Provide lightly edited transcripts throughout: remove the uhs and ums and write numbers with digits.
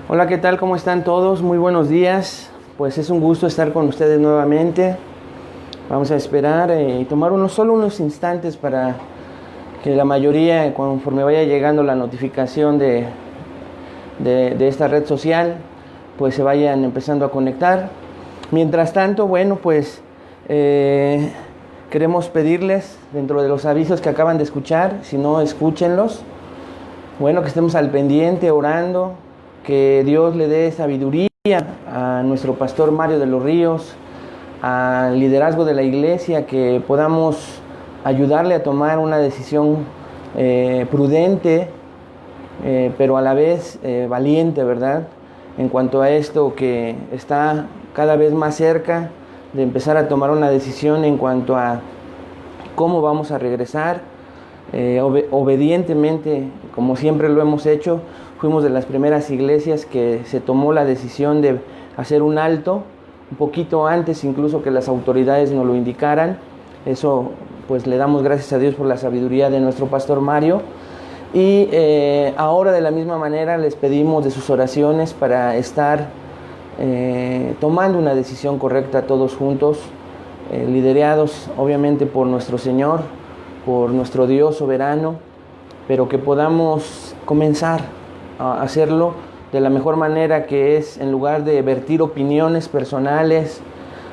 Hola, ¿qué tal? ¿Cómo están todos? Muy buenos días. Pues es un gusto estar con ustedes nuevamente. Vamos a esperar y tomar solo unos instantes para que la mayoría, conforme vaya llegando la notificación de esta red social, pues se vayan empezando a conectar. Mientras tanto, bueno, pues queremos pedirles, dentro de los avisos que acaban de escuchar, si no, escúchenlos. Bueno, que estemos al pendiente, orando, que Dios le dé sabiduría a nuestro pastor Mario de los Ríos, al liderazgo de la iglesia, que podamos ayudarle a tomar una decisión prudente, pero a la vez valiente, ¿verdad? En cuanto a esto que está cada vez más cerca de empezar a tomar una decisión en cuanto a cómo vamos a regresar, obedientemente, como siempre lo hemos hecho. Fuimos de las primeras iglesias que se tomó la decisión de hacer un alto, un poquito antes incluso que las autoridades nos lo indicaran. Eso pues le damos gracias a Dios por la sabiduría de nuestro pastor Mario. Y ahora de la misma manera les pedimos de sus oraciones para estar tomando una decisión correcta todos juntos, liderados obviamente por nuestro Señor, por nuestro Dios soberano, pero que podamos comenzar a hacerlo de la mejor manera, que es, en lugar de vertir opiniones personales,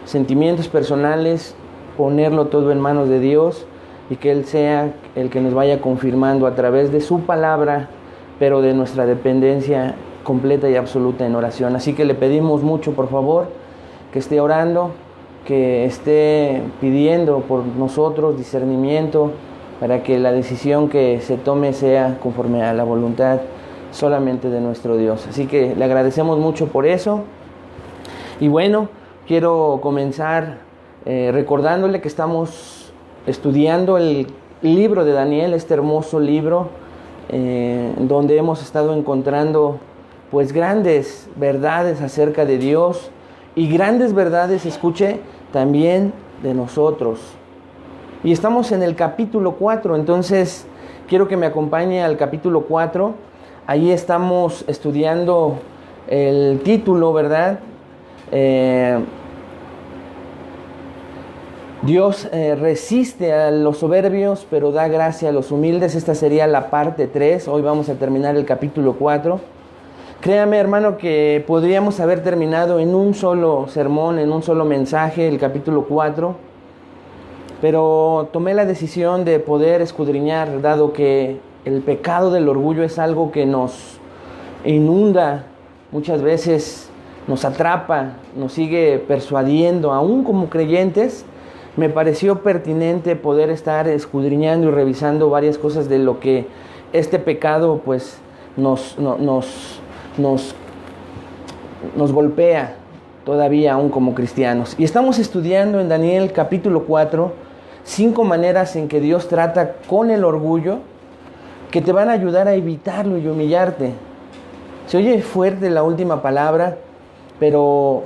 sentimientos personales, ponerlo todo en manos de Dios y que Él sea el que nos vaya confirmando a través de su palabra, pero de nuestra dependencia completa y absoluta en oración. Así que le pedimos mucho, por favor, que esté orando, que esté pidiendo por nosotros discernimiento para que la decisión que se tome sea conforme a la voluntad solamente de nuestro Dios. Así que le agradecemos mucho por eso. Y bueno, quiero comenzar recordándole que estamos estudiando el libro de Daniel, este hermoso libro donde hemos estado encontrando pues grandes verdades acerca de Dios y grandes verdades, escuche, también de nosotros. Y estamos en el capítulo 4, entonces quiero que me acompañe al capítulo 4. Ahí estamos estudiando el título, ¿verdad? Dios resiste a los soberbios, pero da gracia a los humildes. Esta sería la parte 3. Hoy vamos a terminar el capítulo 4. Créame, hermano, que podríamos haber terminado en un solo sermón, en un solo mensaje, el capítulo 4. Pero tomé la decisión de poder escudriñar, dado que el pecado del orgullo es algo que nos inunda, muchas veces nos atrapa, nos sigue persuadiendo, aún como creyentes. Me pareció pertinente poder estar escudriñando y revisando varias cosas de lo que este pecado pues nos golpea todavía aún como cristianos. Y estamos estudiando en Daniel capítulo 4 5 maneras en que Dios trata con el orgullo que te van a ayudar a evitarlo y humillarte. Se oye fuerte la última palabra, pero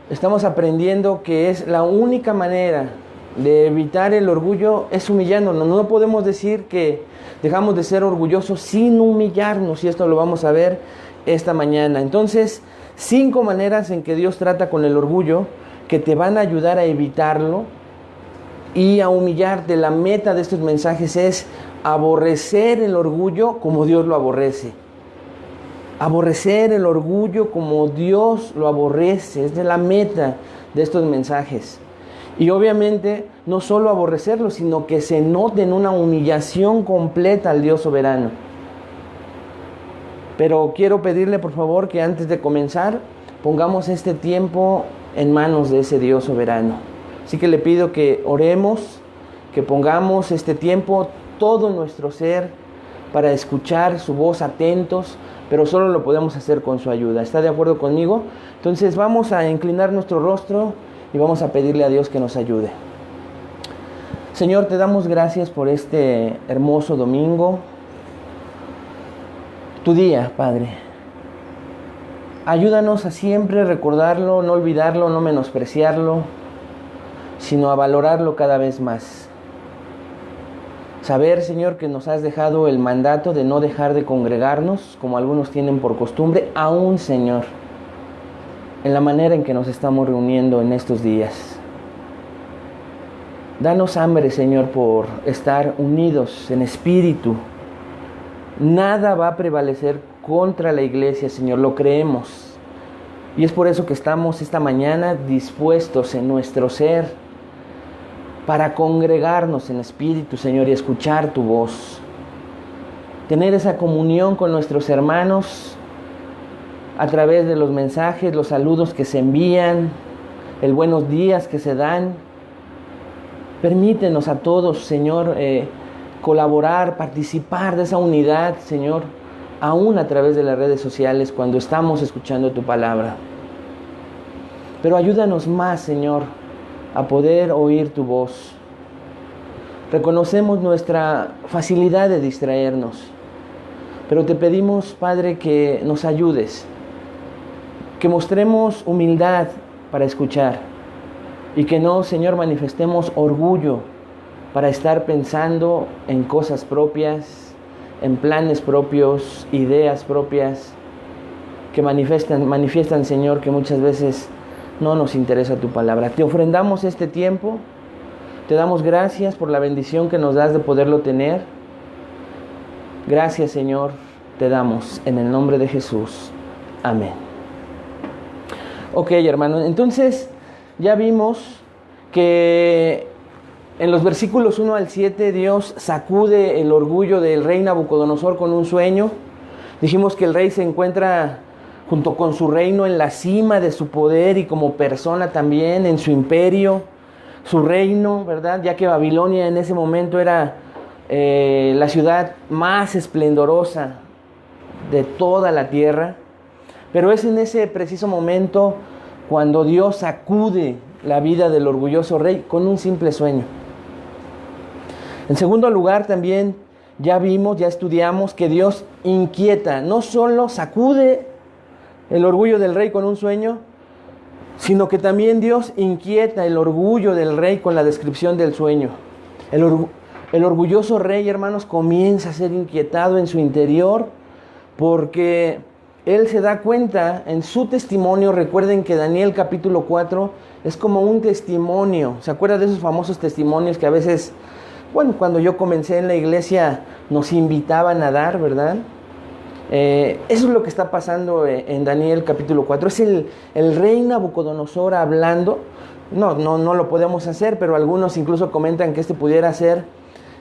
estamos aprendiendo que es la única manera de evitar el orgullo es humillándonos. No podemos decir que dejamos de ser orgullosos sin humillarnos, y esto lo vamos a ver esta mañana. Entonces, 5 maneras en que Dios trata con el orgullo que te van a ayudar a evitarlo y a humillarte. La meta de estos mensajes es aborrecer el orgullo como Dios lo aborrece. Aborrecer el orgullo como Dios lo aborrece. Es de la meta de estos mensajes. Y obviamente no solo aborrecerlo, sino que se note en una humillación completa al Dios soberano. Pero quiero pedirle, por favor, que antes de comenzar pongamos este tiempo en manos de ese Dios soberano. Así que le pido que oremos, que pongamos este tiempo, todo nuestro ser, para escuchar su voz atentos, pero solo lo podemos hacer con su ayuda. ¿Está de acuerdo conmigo? Entonces vamos a inclinar nuestro rostro y vamos a pedirle a Dios que nos ayude. Señor, te damos gracias por este hermoso domingo, tu día, Padre. Ayúdanos a siempre recordarlo, no olvidarlo, no menospreciarlo, sino a valorarlo cada vez más. Saber, Señor, que nos has dejado el mandato de no dejar de congregarnos, como algunos tienen por costumbre, aún, Señor, en la manera en que nos estamos reuniendo en estos días. Danos hambre, Señor, por estar unidos en espíritu. Nada va a prevalecer contra la iglesia, Señor, lo creemos. Y es por eso que estamos esta mañana dispuestos en nuestro ser para congregarnos en espíritu, Señor, y escuchar tu voz. Tener esa comunión con nuestros hermanos a través de los mensajes, los saludos que se envían, el buenos días que se dan. Permítenos a todos, Señor, colaborar, participar de esa unidad, Señor, aún a través de las redes sociales cuando estamos escuchando tu palabra. Pero ayúdanos más, Señor, a poder oír tu voz. Reconocemos nuestra facilidad de distraernos, pero te pedimos, Padre, que nos ayudes, que mostremos humildad para escuchar y que no, Señor, manifestemos orgullo para estar pensando en cosas propias, en planes propios, ideas propias, que manifiestan, Señor, que muchas veces no nos interesa tu palabra. Te ofrendamos este tiempo, te damos gracias por la bendición que nos das de poderlo tener. Gracias, Señor, te damos en el nombre de Jesús. Amén. Ok, hermanos, entonces ya vimos que en los versículos 1 al 7 Dios sacude el orgullo del rey Nabucodonosor con un sueño. Dijimos que el rey se encuentra junto con su reino en la cima de su poder y como persona también en su imperio, su reino, ¿verdad? Ya que Babilonia en ese momento era la ciudad más esplendorosa de toda la tierra. Pero es en ese preciso momento cuando Dios sacude la vida del orgulloso rey con un simple sueño. En segundo lugar, también ya estudiamos que Dios inquieta, no solo sacude el orgullo del rey con un sueño, sino que también Dios inquieta el orgullo del rey con la descripción del sueño. El orgulloso rey, hermanos, comienza a ser inquietado en su interior porque él se da cuenta en su testimonio. Recuerden que Daniel capítulo 4 es como un testimonio. ¿Se acuerdan de esos famosos testimonios que a veces, cuando yo comencé en la iglesia nos invitaban a dar, ¿verdad? Eso es lo que está pasando en Daniel capítulo 4. Es el rey Nabucodonosor hablando. No lo podemos hacer, pero algunos incluso comentan que este pudiera ser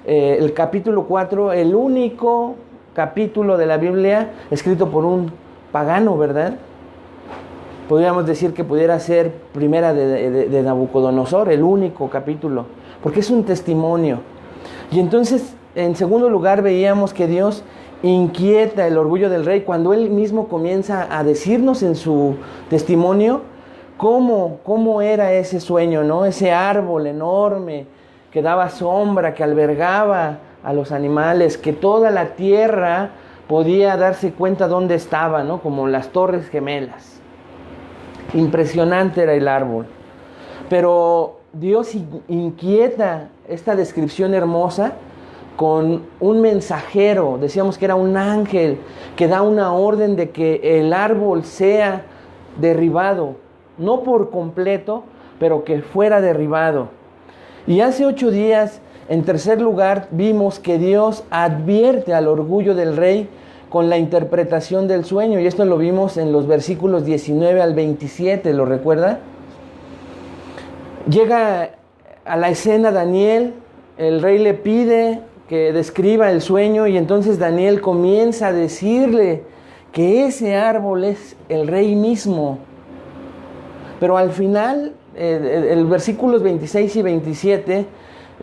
el capítulo 4, el único capítulo de la Biblia escrito por un pagano, ¿verdad? Podríamos decir que pudiera ser primera de Nabucodonosor, el único capítulo, porque es un testimonio. Y entonces, en segundo lugar, veíamos que Dios inquieta el orgullo del rey cuando él mismo comienza a decirnos en su testimonio cómo era ese sueño, ¿no? Ese árbol enorme que daba sombra, que albergaba a los animales, que toda la tierra podía darse cuenta dónde estaba, ¿no? Como las Torres Gemelas. Impresionante era el árbol. Pero Dios inquieta esta descripción hermosa con un mensajero. Decíamos que era un ángel que da una orden de que el árbol sea derribado, no por completo, pero que fuera derribado. Y hace 8 días, en tercer lugar, vimos que Dios advierte al orgullo del rey con la interpretación del sueño, y esto lo vimos en los versículos 19 al 27, ¿lo recuerda? Llega a la escena Daniel, el rey le pide que describa el sueño, y entonces Daniel comienza a decirle que ese árbol es el rey mismo. Pero al final, el versículos 26 y 27,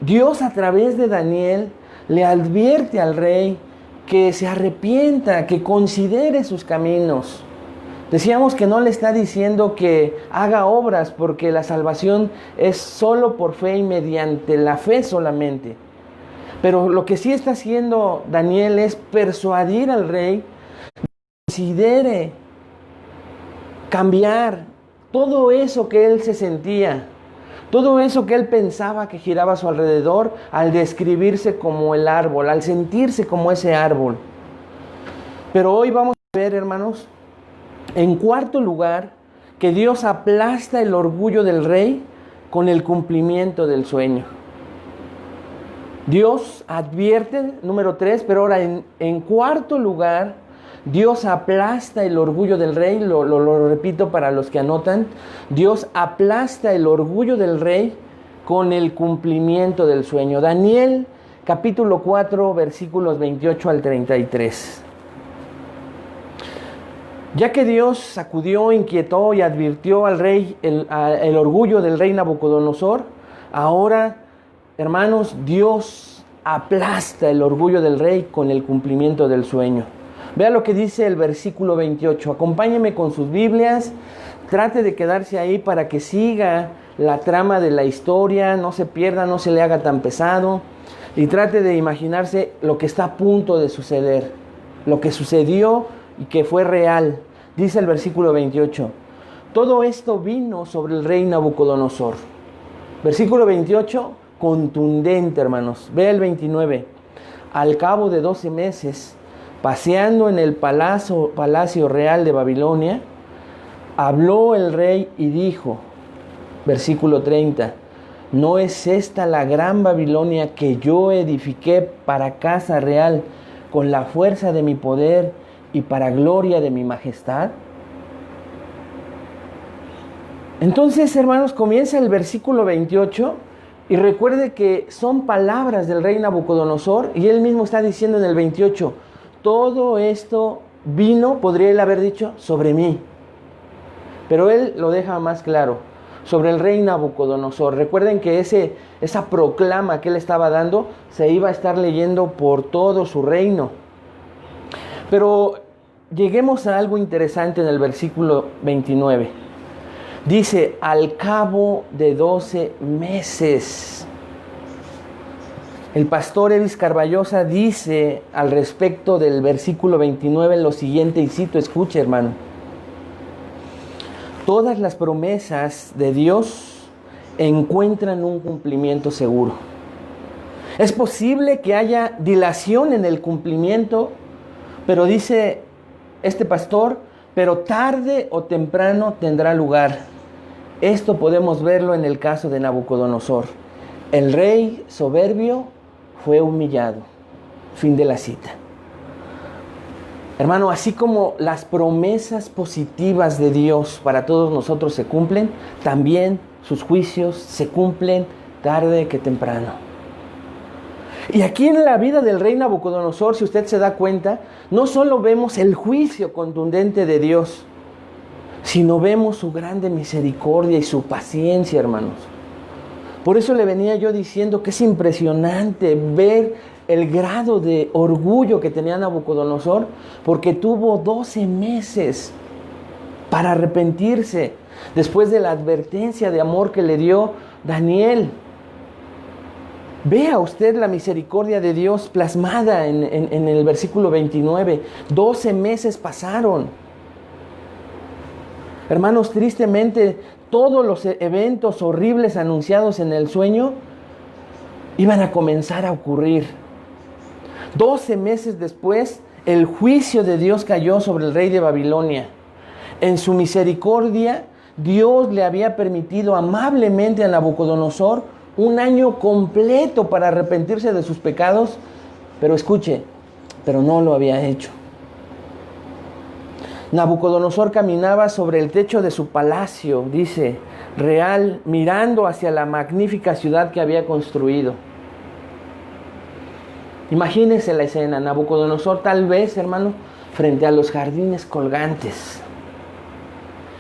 Dios a través de Daniel le advierte al rey que se arrepienta, que considere sus caminos. Decíamos que no le está diciendo que haga obras, porque la salvación es solo por fe y mediante la fe solamente. Pero lo que sí está haciendo Daniel es persuadir al rey que considere cambiar todo eso que él se sentía, Todo eso que él pensaba que giraba a su alrededor, al describirse como el árbol, al sentirse como ese árbol. Pero hoy vamos a ver, hermanos, en cuarto lugar, que Dios aplasta el orgullo del rey con el cumplimiento del sueño. Dios advierte, número 3, pero ahora en cuarto lugar, Dios aplasta el orgullo del rey, lo repito para los que anotan, Dios aplasta el orgullo del rey con el cumplimiento del sueño. Daniel capítulo 4, versículos 28 al 33. Ya que Dios sacudió, inquietó y advirtió al rey el orgullo del rey Nabucodonosor, ahora, hermanos, Dios aplasta el orgullo del rey con el cumplimiento del sueño. Vea lo que dice el versículo 28. Acompáñeme con sus Biblias. Trate de quedarse ahí para que siga la trama de la historia, no se pierda, no se le haga tan pesado. Y trate de imaginarse lo que está a punto de suceder, lo que sucedió y que fue real. Dice el versículo 28. Todo esto vino sobre el rey Nabucodonosor. Versículo 28, contundente, hermanos. Vea el 29. Al cabo de 12 meses, paseando en el palacio real de Babilonia, habló el rey y dijo, versículo 30, ¿no es esta la gran Babilonia que yo edifiqué para casa real con la fuerza de mi poder y para gloria de mi majestad? Entonces, hermanos, comienza el versículo 28 y recuerde que son palabras del rey Nabucodonosor y él mismo está diciendo en el 28, todo esto vino, podría él haber dicho, sobre mí. Pero él lo deja más claro, sobre el rey Nabucodonosor. Recuerden que esa proclama que él estaba dando se iba a estar leyendo por todo su reino. Pero lleguemos a algo interesante en el versículo 29. Dice, al cabo de 12 meses. El pastor Evis Carballosa dice al respecto del versículo 29 lo siguiente, y cito, escuche, hermano. Todas las promesas de Dios encuentran un cumplimiento seguro. Es posible que haya dilación en el cumplimiento, pero dice este pastor, pero tarde o temprano tendrá lugar. Esto podemos verlo en el caso de Nabucodonosor. El rey soberbio fue humillado. Fin de la cita. Hermano, así como las promesas positivas de Dios para todos nosotros se cumplen, también sus juicios se cumplen tarde que temprano. Y aquí en la vida del rey Nabucodonosor, si usted se da cuenta, no solo vemos el juicio contundente de Dios, sino vemos su grande misericordia y su paciencia, hermanos. Por eso le venía yo diciendo que es impresionante ver el grado de orgullo que tenía Nabucodonosor, porque tuvo 12 meses para arrepentirse después de la advertencia de amor que le dio Daniel. Vea usted la misericordia de Dios plasmada en el versículo 29. 12 meses pasaron. Hermanos, tristemente, todos los eventos horribles anunciados en el sueño iban a comenzar a ocurrir. 12 meses después, el juicio de Dios cayó sobre el rey de Babilonia. En su misericordia, Dios le había permitido amablemente a Nabucodonosor un año completo para arrepentirse de sus pecados, pero escuche, pero no lo había hecho. Nabucodonosor caminaba sobre el techo de su palacio, dice, real, mirando hacia la magnífica ciudad que había construido. Imagínese la escena, Nabucodonosor tal vez, hermano, frente a los jardines colgantes.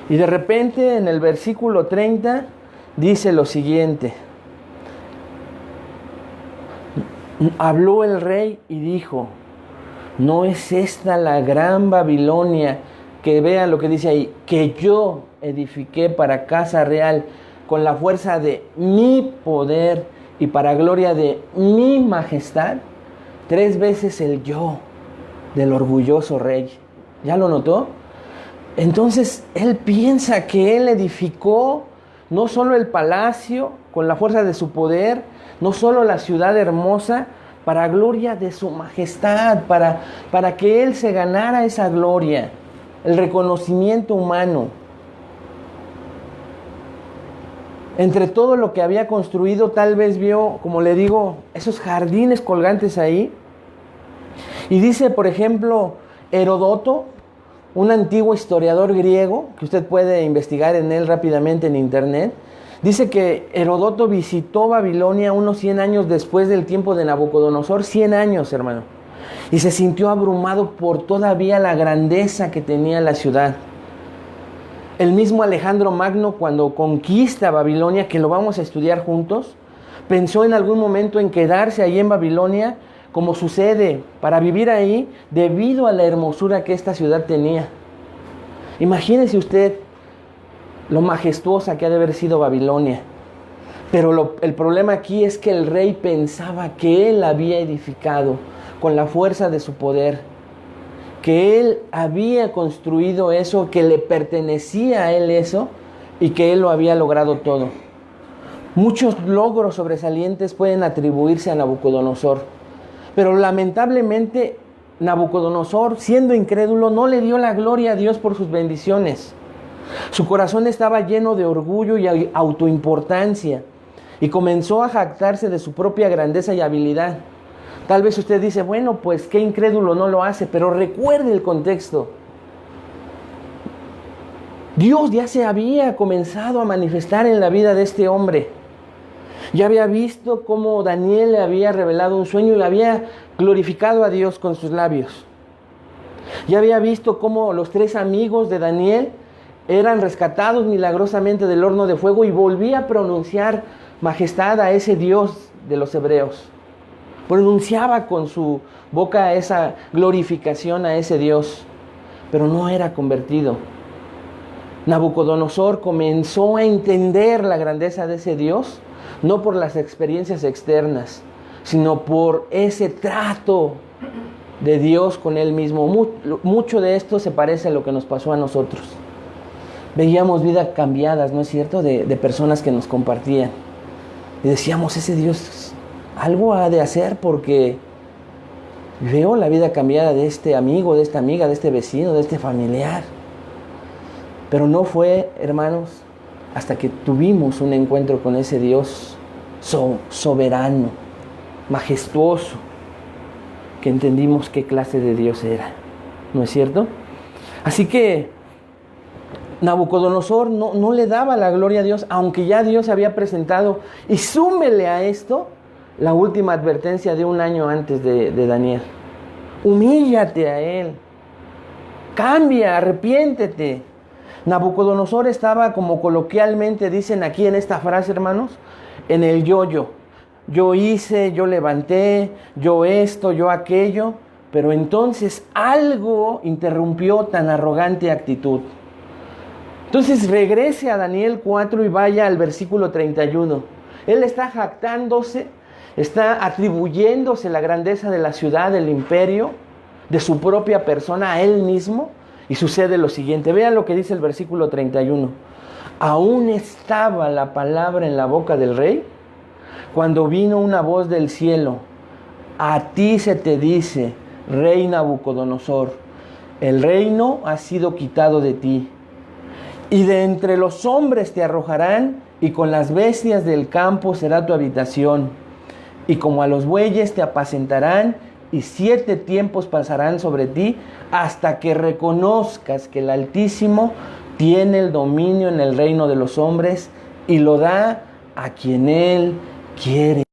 Y de repente en el versículo 30 dice lo siguiente. Habló el rey y dijo, ¿no es esta la gran Babilonia que vean lo que dice ahí, que yo edifiqué para casa real con la fuerza de mi poder y para gloria de mi majestad? 3 veces el yo del orgulloso rey. ¿Ya lo notó? Entonces él piensa que él edificó no solo el palacio con la fuerza de su poder, no solo la ciudad hermosa, para gloria de su majestad, para que Él se ganara esa gloria, el reconocimiento humano. Entre todo lo que había construido, tal vez vio, como le digo, esos jardines colgantes ahí. Y dice, por ejemplo, Heródoto, un antiguo historiador griego, que usted puede investigar en él rápidamente en internet, dice que Heródoto visitó Babilonia unos 100 años después del tiempo de Nabucodonosor, 100 años, hermano, y se sintió abrumado por todavía la grandeza que tenía la ciudad. El mismo Alejandro Magno, cuando conquista Babilonia, que lo vamos a estudiar juntos, pensó en algún momento en quedarse ahí en Babilonia, como sucede, para vivir ahí, debido a la hermosura que esta ciudad tenía. Imagínese usted lo majestuosa que ha de haber sido Babilonia. Pero el problema aquí es que el rey pensaba que él había edificado con la fuerza de su poder, que él había construido eso, que le pertenecía a él eso, y que él lo había logrado todo. Muchos logros sobresalientes pueden atribuirse a Nabucodonosor, pero lamentablemente Nabucodonosor, siendo incrédulo, no le dio la gloria a Dios por sus bendiciones. Su corazón estaba lleno de orgullo y autoimportancia, y comenzó a jactarse de su propia grandeza y habilidad. Tal vez usted dice, bueno, pues qué incrédulo no lo hace, pero recuerde el contexto. Dios ya se había comenzado a manifestar en la vida de este hombre. Ya había visto cómo Daniel le había revelado un sueño y le había glorificado a Dios con sus labios. Ya había visto cómo los 3 amigos de Daniel eran rescatados milagrosamente del horno de fuego, y volvía a pronunciar majestad a ese Dios de los hebreos. Pronunciaba con su boca esa glorificación a ese Dios, pero no era convertido. Nabucodonosor comenzó a entender la grandeza de ese Dios, no por las experiencias externas, sino por ese trato de Dios con él mismo. Mucho de esto se parece a lo que nos pasó a nosotros. Veíamos vidas cambiadas, ¿no es cierto?, de personas que nos compartían. Y decíamos, ese Dios algo ha de hacer, porque veo la vida cambiada de este amigo, de esta amiga, de este vecino, de este familiar. Pero no fue, hermanos, hasta que tuvimos un encuentro con ese Dios soberano, majestuoso, que entendimos qué clase de Dios era, ¿no es cierto? Así que Nabucodonosor no le daba la gloria a Dios, aunque ya Dios había presentado, y súmele a esto la última advertencia de 1 año antes de Daniel. Humíllate a él, cambia, arrepiéntete. Nabucodonosor estaba, como coloquialmente dicen aquí en esta frase, hermanos, en el yo-yo. Yo hice, yo levanté, yo esto, yo aquello, pero entonces algo interrumpió tan arrogante actitud. Entonces regrese a Daniel 4 y vaya al versículo 31. Él está jactándose, está atribuyéndose la grandeza de la ciudad, del imperio, de su propia persona a él mismo. Y sucede lo siguiente, vean lo que dice el versículo 31. Aún estaba la palabra en la boca del rey, cuando vino una voz del cielo. A ti se te dice, rey Nabucodonosor, el reino ha sido quitado de ti, y de entre los hombres te arrojarán, y con las bestias del campo será tu habitación, y como a los bueyes te apacentarán, y 7 tiempos pasarán sobre ti, hasta que reconozcas que el Altísimo tiene el dominio en el reino de los hombres, y lo da a quien Él quiere.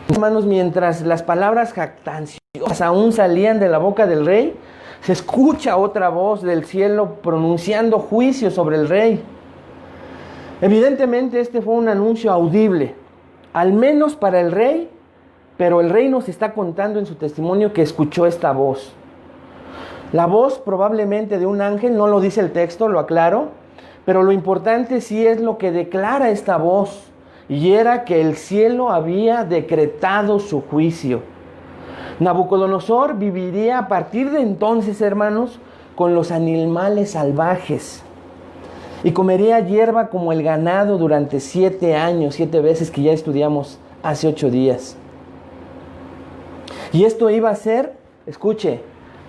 Hermanos, mientras las palabras jactanciosas aún salían de la boca del rey, se escucha otra voz del cielo pronunciando juicio sobre el rey. Evidentemente este fue un anuncio audible, al menos para el rey, pero el rey nos está contando en su testimonio que escuchó esta voz. La voz probablemente de un ángel, no lo dice el texto, lo aclaro, pero lo importante sí es lo que declara esta voz, y era que el cielo había decretado su juicio. Nabucodonosor viviría a partir de entonces, hermanos, con los animales salvajes. y comería hierba como el ganado durante 7 años, 7 veces que ya estudiamos hace 8 días. Y esto iba a ser, escuche,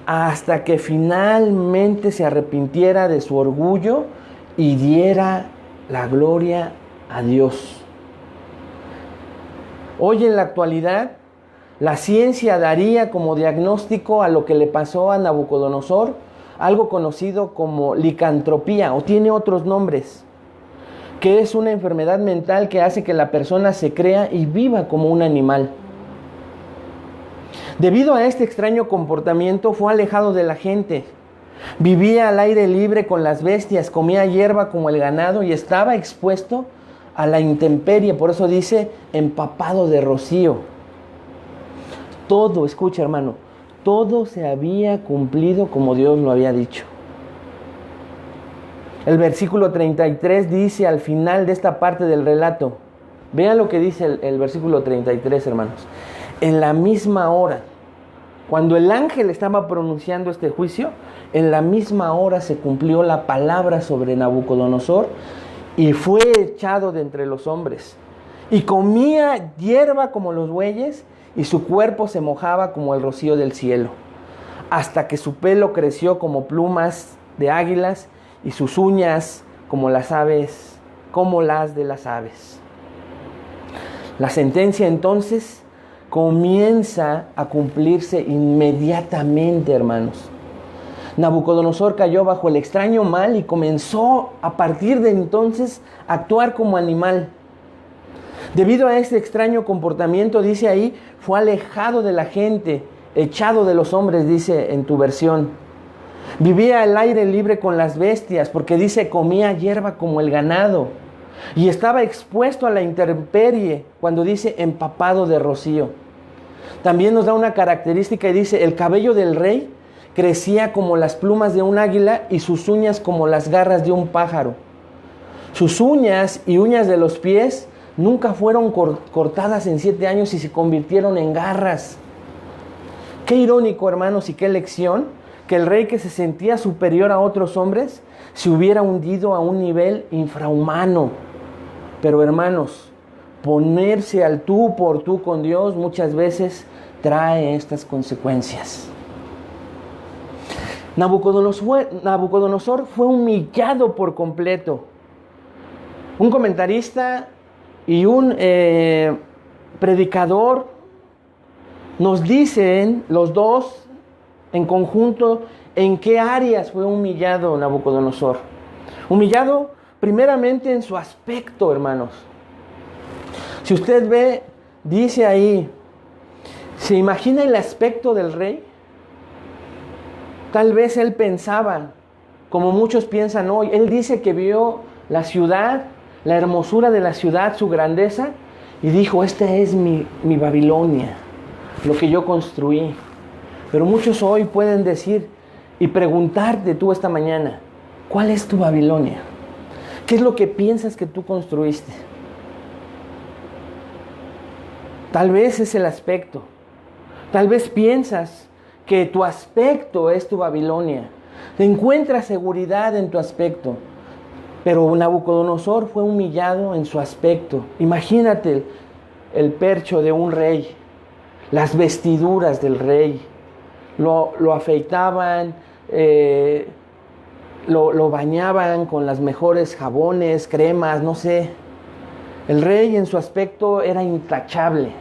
hasta que finalmente se arrepintiera de su orgullo y diera la gloria a Dios. Hoy en la actualidad, la ciencia daría como diagnóstico a lo que le pasó a Nabucodonosor, algo conocido como licantropía, o tiene otros nombres, que es una enfermedad mental que hace que la persona se crea y viva como un animal. Debido a este extraño comportamiento, fue alejado de la gente. Vivía al aire libre con las bestias, comía hierba como el ganado y estaba expuesto a la intemperie. Por eso dice, empapado de rocío. Todo, escucha hermano, todo se había cumplido como Dios lo había dicho. El versículo 33 dice al final de esta parte del relato, vean lo que dice el versículo 33, hermanos. En la misma hora, cuando el ángel estaba pronunciando este juicio, en la misma hora se cumplió la palabra sobre Nabucodonosor y fue echado de entre los hombres. Y comía hierba como los bueyes y su cuerpo se mojaba como el rocío del cielo, hasta que su pelo creció como plumas de águilas y sus uñas como las aves, como las de las aves. La sentencia entonces comienza a cumplirse inmediatamente, hermanos. Nabucodonosor cayó bajo el extraño mal y comenzó a partir de entonces a actuar como animal. Debido a este extraño comportamiento, dice ahí, fue alejado de la gente, echado de los hombres, dice en tu versión. Vivía al aire libre con las bestias, porque dice, comía hierba como el ganado. Y estaba expuesto a la intemperie, cuando dice empapado de rocío. También nos da una característica y dice, el cabello del rey crecía como las plumas de un águila y sus uñas como las garras de un pájaro. Sus uñas y uñas de los pies nunca fueron cortadas en 7 años y se convirtieron en garras. Qué irónico, hermanos, y qué lección, que el rey que se sentía superior a otros hombres se hubiera hundido a un nivel infrahumano. Pero, hermanos, ponerse al tú por tú con Dios muchas veces trae estas consecuencias. Nabucodonosor fue humillado por completo. Un comentarista y un predicador nos dicen, los dos en conjunto, en qué áreas fue humillado Nabucodonosor. Humillado primeramente en su aspecto, hermanos. Si usted ve, dice ahí, ¿se imagina el aspecto del rey? Tal vez él pensaba, como muchos piensan hoy, él dice que vio la ciudad, la hermosura de la ciudad, su grandeza, y dijo, esta es mi Babilonia, lo que yo construí. Pero muchos hoy pueden decir y preguntarte tú esta mañana, ¿cuál es tu Babilonia? ¿Qué es lo que piensas que tú construiste? Tal vez es el aspecto. Tal vez piensas que tu aspecto es tu Babilonia. Te encuentras seguridad en tu aspecto. Pero Nabucodonosor fue humillado en su aspecto. Imagínate el percho de un rey, las vestiduras del rey. Lo afeitaban, lo bañaban con las mejores jabones, cremas, no sé. El rey en su aspecto era intachable.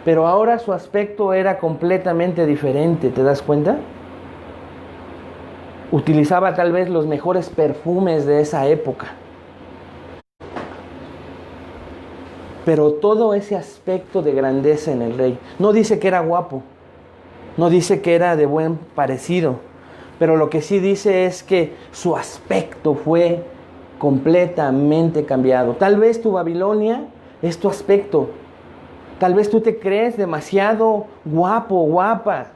Pero ahora su aspecto era completamente diferente, ¿te das cuenta? Utilizaba tal vez los mejores perfumes de esa época. Pero todo ese aspecto de grandeza en el rey, no dice que era guapo, no dice que era de buen parecido, pero lo que sí dice es que su aspecto fue completamente cambiado. Tal vez tu Babilonia es tu aspecto. Tal vez tú te crees demasiado guapo, guapa.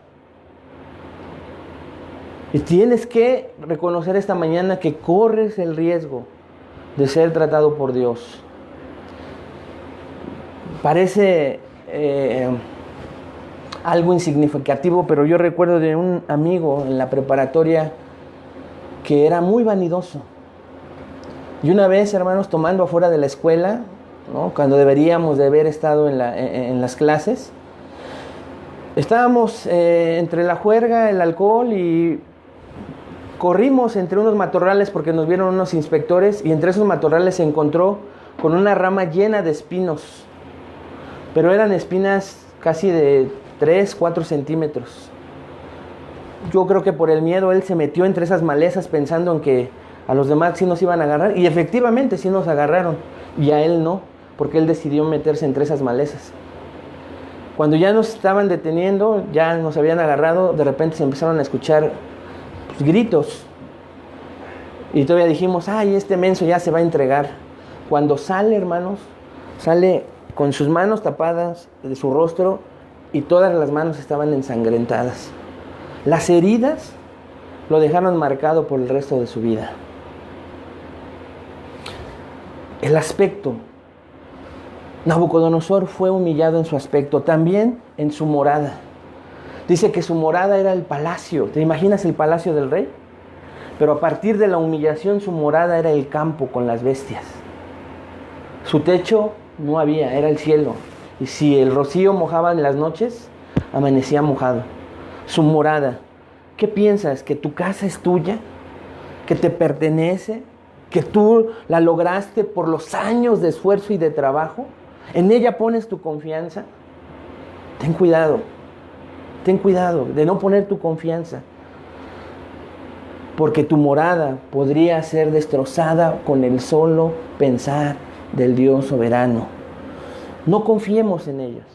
Y tienes que reconocer esta mañana que corres el riesgo de ser tratado por Dios. Parece algo insignificativo, pero yo recuerdo de un amigo en la preparatoria que era muy vanidoso. Y una vez, hermanos, tomando afuera de la escuela, ¿no?, cuando deberíamos de haber estado en las clases, estábamos entre la juerga, el alcohol, y corrimos entre unos matorrales porque nos vieron unos inspectores, y entre esos matorrales se encontró con una rama llena de espinos, pero eran espinas casi de 3, 4 centímetros. Yo creo que por el miedo él se metió entre esas malezas pensando en que a los demás sí nos iban a agarrar, y efectivamente sí nos agarraron, y a él no, porque él decidió meterse entre esas malezas. Cuando ya nos estaban deteniendo, ya nos habían agarrado, de repente se empezaron a escuchar pues, gritos, y todavía dijimos, ay, este menso ya se va a entregar. Cuando sale, hermanos, sale con sus manos tapadas de su rostro, y todas las manos estaban ensangrentadas. Las heridas lo dejaron marcado por el resto de su vida. El aspecto. Nabucodonosor fue humillado en su aspecto, también en su morada. Dice que su morada era el palacio. ¿Te imaginas el palacio del rey? Pero a partir de la humillación, su morada era el campo con las bestias. Su techo no había, era el cielo. Y si el rocío mojaba en las noches, amanecía mojado. Su morada. ¿Qué piensas? ¿Que tu casa es tuya? ¿Que te pertenece? ¿Que tú la lograste por los años de esfuerzo y de trabajo? ¿En ella pones tu confianza? Ten cuidado de no poner tu confianza, porque tu morada podría ser destrozada con el solo pensar del Dios soberano. No confiemos en ellas.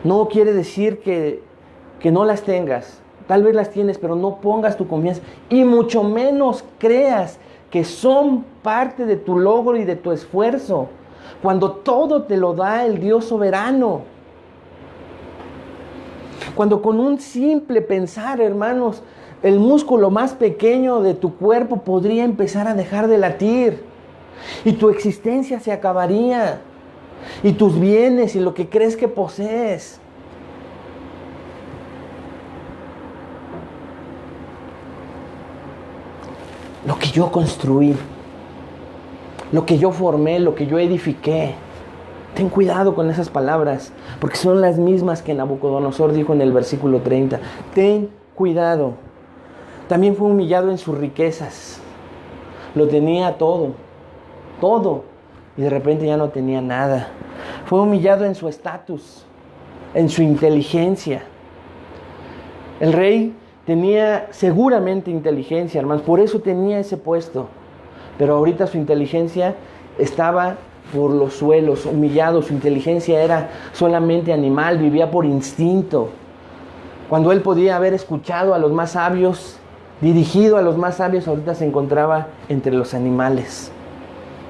No quiere decir que no las tengas. Tal vez las tienes, pero no pongas tu confianza, y mucho menos creas que son parte de tu logro y de tu esfuerzo, cuando todo te lo da el Dios soberano. Cuando con un simple pensar, hermanos, el músculo más pequeño de tu cuerpo podría empezar a dejar de latir, y tu existencia se acabaría, y tus bienes y lo que crees que posees. Lo que yo construí, lo que yo formé, lo que yo edifiqué. Ten cuidado con esas palabras, porque son las mismas que Nabucodonosor dijo en el versículo 30. Ten cuidado. También fue humillado en sus riquezas. Lo tenía todo, y de repente ya no tenía nada. Fue humillado en su estatus, en su inteligencia. El rey tenía seguramente inteligencia, hermanos, por eso tenía ese puesto. Pero ahorita su inteligencia estaba por los suelos, humillado. Su inteligencia era solamente animal, vivía por instinto. Cuando él podía haber escuchado a los más sabios, dirigido a los más sabios, ahorita se encontraba entre los animales.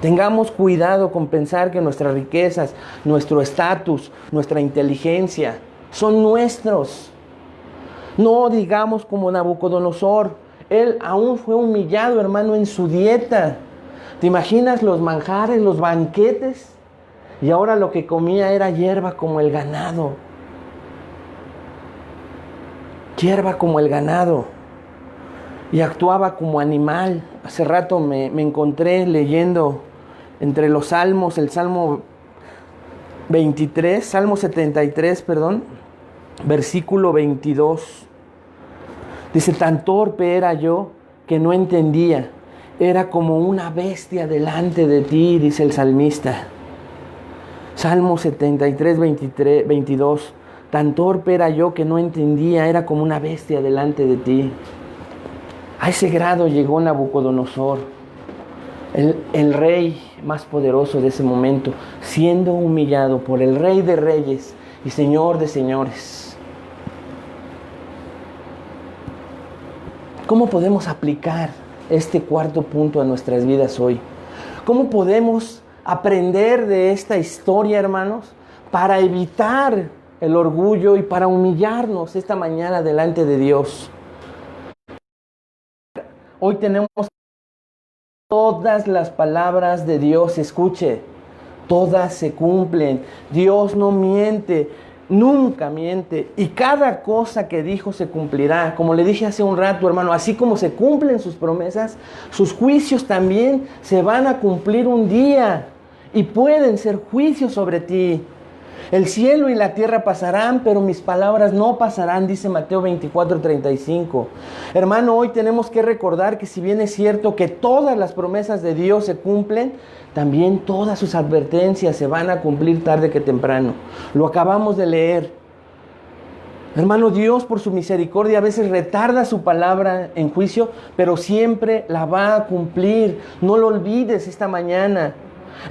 Tengamos cuidado con pensar que nuestras riquezas, nuestro estatus, nuestra inteligencia son nuestros. No digamos como Nabucodonosor. Él aún fue humillado, hermano, en su dieta. ¿Te imaginas los manjares, los banquetes? Y ahora lo que comía era hierba como el ganado. Hierba como el ganado. Y actuaba como animal. Hace rato me encontré leyendo entre los salmos, el Salmo 73, versículo 22. Dice, tan torpe era yo que no entendía. Era como una bestia delante de ti, dice el salmista. Salmo 73, 22. Tan torpe era yo que no entendía. Era como una bestia delante de ti. A ese grado llegó Nabucodonosor, el rey más poderoso de ese momento, siendo humillado por el Rey de Reyes y Señor de Señores. ¿Cómo podemos aplicar este cuarto punto a nuestras vidas hoy? ¿Cómo podemos aprender de esta historia, hermanos, para evitar el orgullo y para humillarnos esta mañana delante de Dios? Hoy tenemos todas las palabras de Dios, escuche, todas se cumplen. Dios no miente. nunca miente, y cada cosa que dijo se cumplirá. Como le dije hace un rato, hermano, así como se cumplen sus promesas, sus juicios también se van a cumplir un día, y pueden ser juicios sobre ti. El cielo y la tierra pasarán, pero mis palabras no pasarán, dice Mateo 24:35. Hermano, hoy tenemos que recordar que si bien es cierto que todas las promesas de Dios se cumplen, también todas sus advertencias se van a cumplir tarde que temprano. Lo acabamos de leer. Hermano, Dios por su misericordia a veces retarda su palabra en juicio, pero siempre la va a cumplir. No lo olvides esta mañana.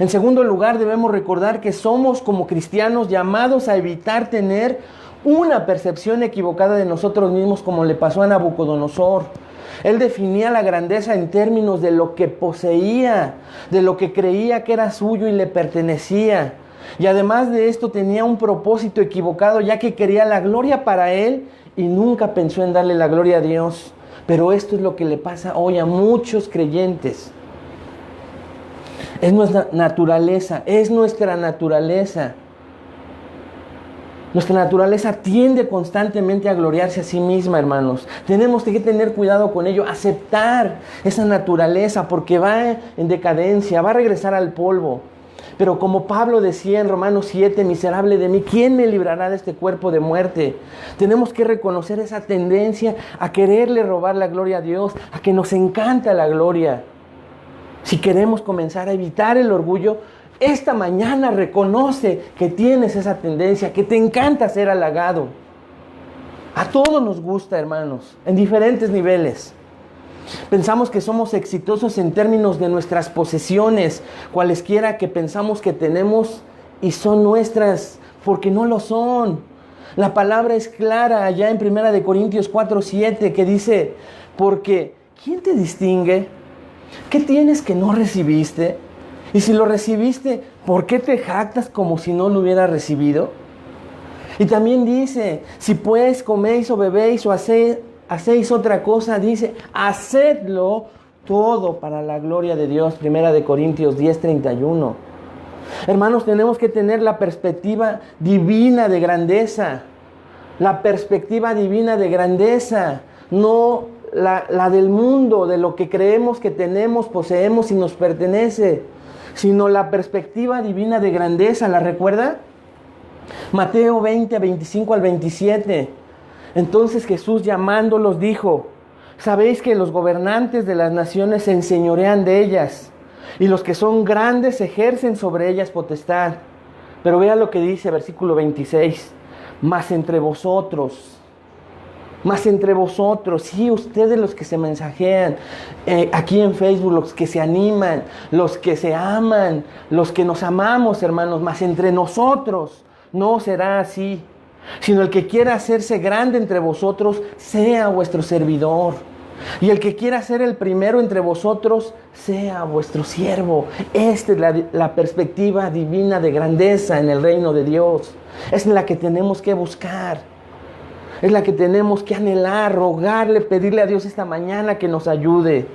En segundo lugar, debemos recordar que somos como cristianos llamados a evitar tener una percepción equivocada de nosotros mismos, como le pasó a Nabucodonosor. Él definía la grandeza en términos de lo que poseía, de lo que creía que era suyo y le pertenecía. Y además de esto tenía un propósito equivocado, ya que quería la gloria para él y nunca pensó en darle la gloria a Dios. Pero esto es lo que le pasa hoy a muchos creyentes. Es nuestra naturaleza, es nuestra naturaleza. Nuestra naturaleza tiende constantemente a gloriarse a sí misma, hermanos. Tenemos que tener cuidado con ello, aceptar esa naturaleza, porque va en decadencia, va a regresar al polvo. Pero como Pablo decía en Romanos 7, miserable de mí, ¿quién me librará de este cuerpo de muerte? Tenemos que reconocer esa tendencia a quererle robar la gloria a Dios, a que nos encanta la gloria. Si queremos comenzar a evitar el orgullo, esta mañana reconoce que tienes esa tendencia, que te encanta ser halagado. A todos nos gusta, hermanos, en diferentes niveles. Pensamos que somos exitosos en términos de nuestras posesiones, cualesquiera que pensamos que tenemos y son nuestras, porque no lo son. La palabra es clara allá en 1 Corintios 4:7 que dice, porque ¿quién te distingue? ¿Qué tienes que no recibiste? Y si lo recibiste, ¿por qué te jactas como si no lo hubieras recibido? Y también dice, si pues coméis o bebéis o hacéis otra cosa, dice, hacedlo todo para la gloria de Dios. 1 Corintios 10:31. Hermanos, tenemos que tener la perspectiva divina de grandeza. La perspectiva divina de grandeza, no la del mundo, de lo que creemos que tenemos, poseemos y nos pertenece, sino la perspectiva divina de grandeza. ¿La recuerda? Mateo 20:25-27. Entonces Jesús llamándolos dijo, sabéis que los gobernantes de las naciones se enseñorean de ellas, y los que son grandes ejercen sobre ellas potestad. Pero vea lo que dice versículo 26. Mas entre vosotros, sí, ustedes los que se mensajean aquí en Facebook, los que se animan, los que se aman, los que nos amamos, hermanos, mas entre nosotros no será así, sino el que quiera hacerse grande entre vosotros, sea vuestro servidor. Y el que quiera ser el primero entre vosotros, sea vuestro siervo. Esta es la perspectiva divina de grandeza en el reino de Dios. Es la que tenemos que buscar. Es la que tenemos que anhelar, rogarle, pedirle a Dios esta mañana que nos ayude.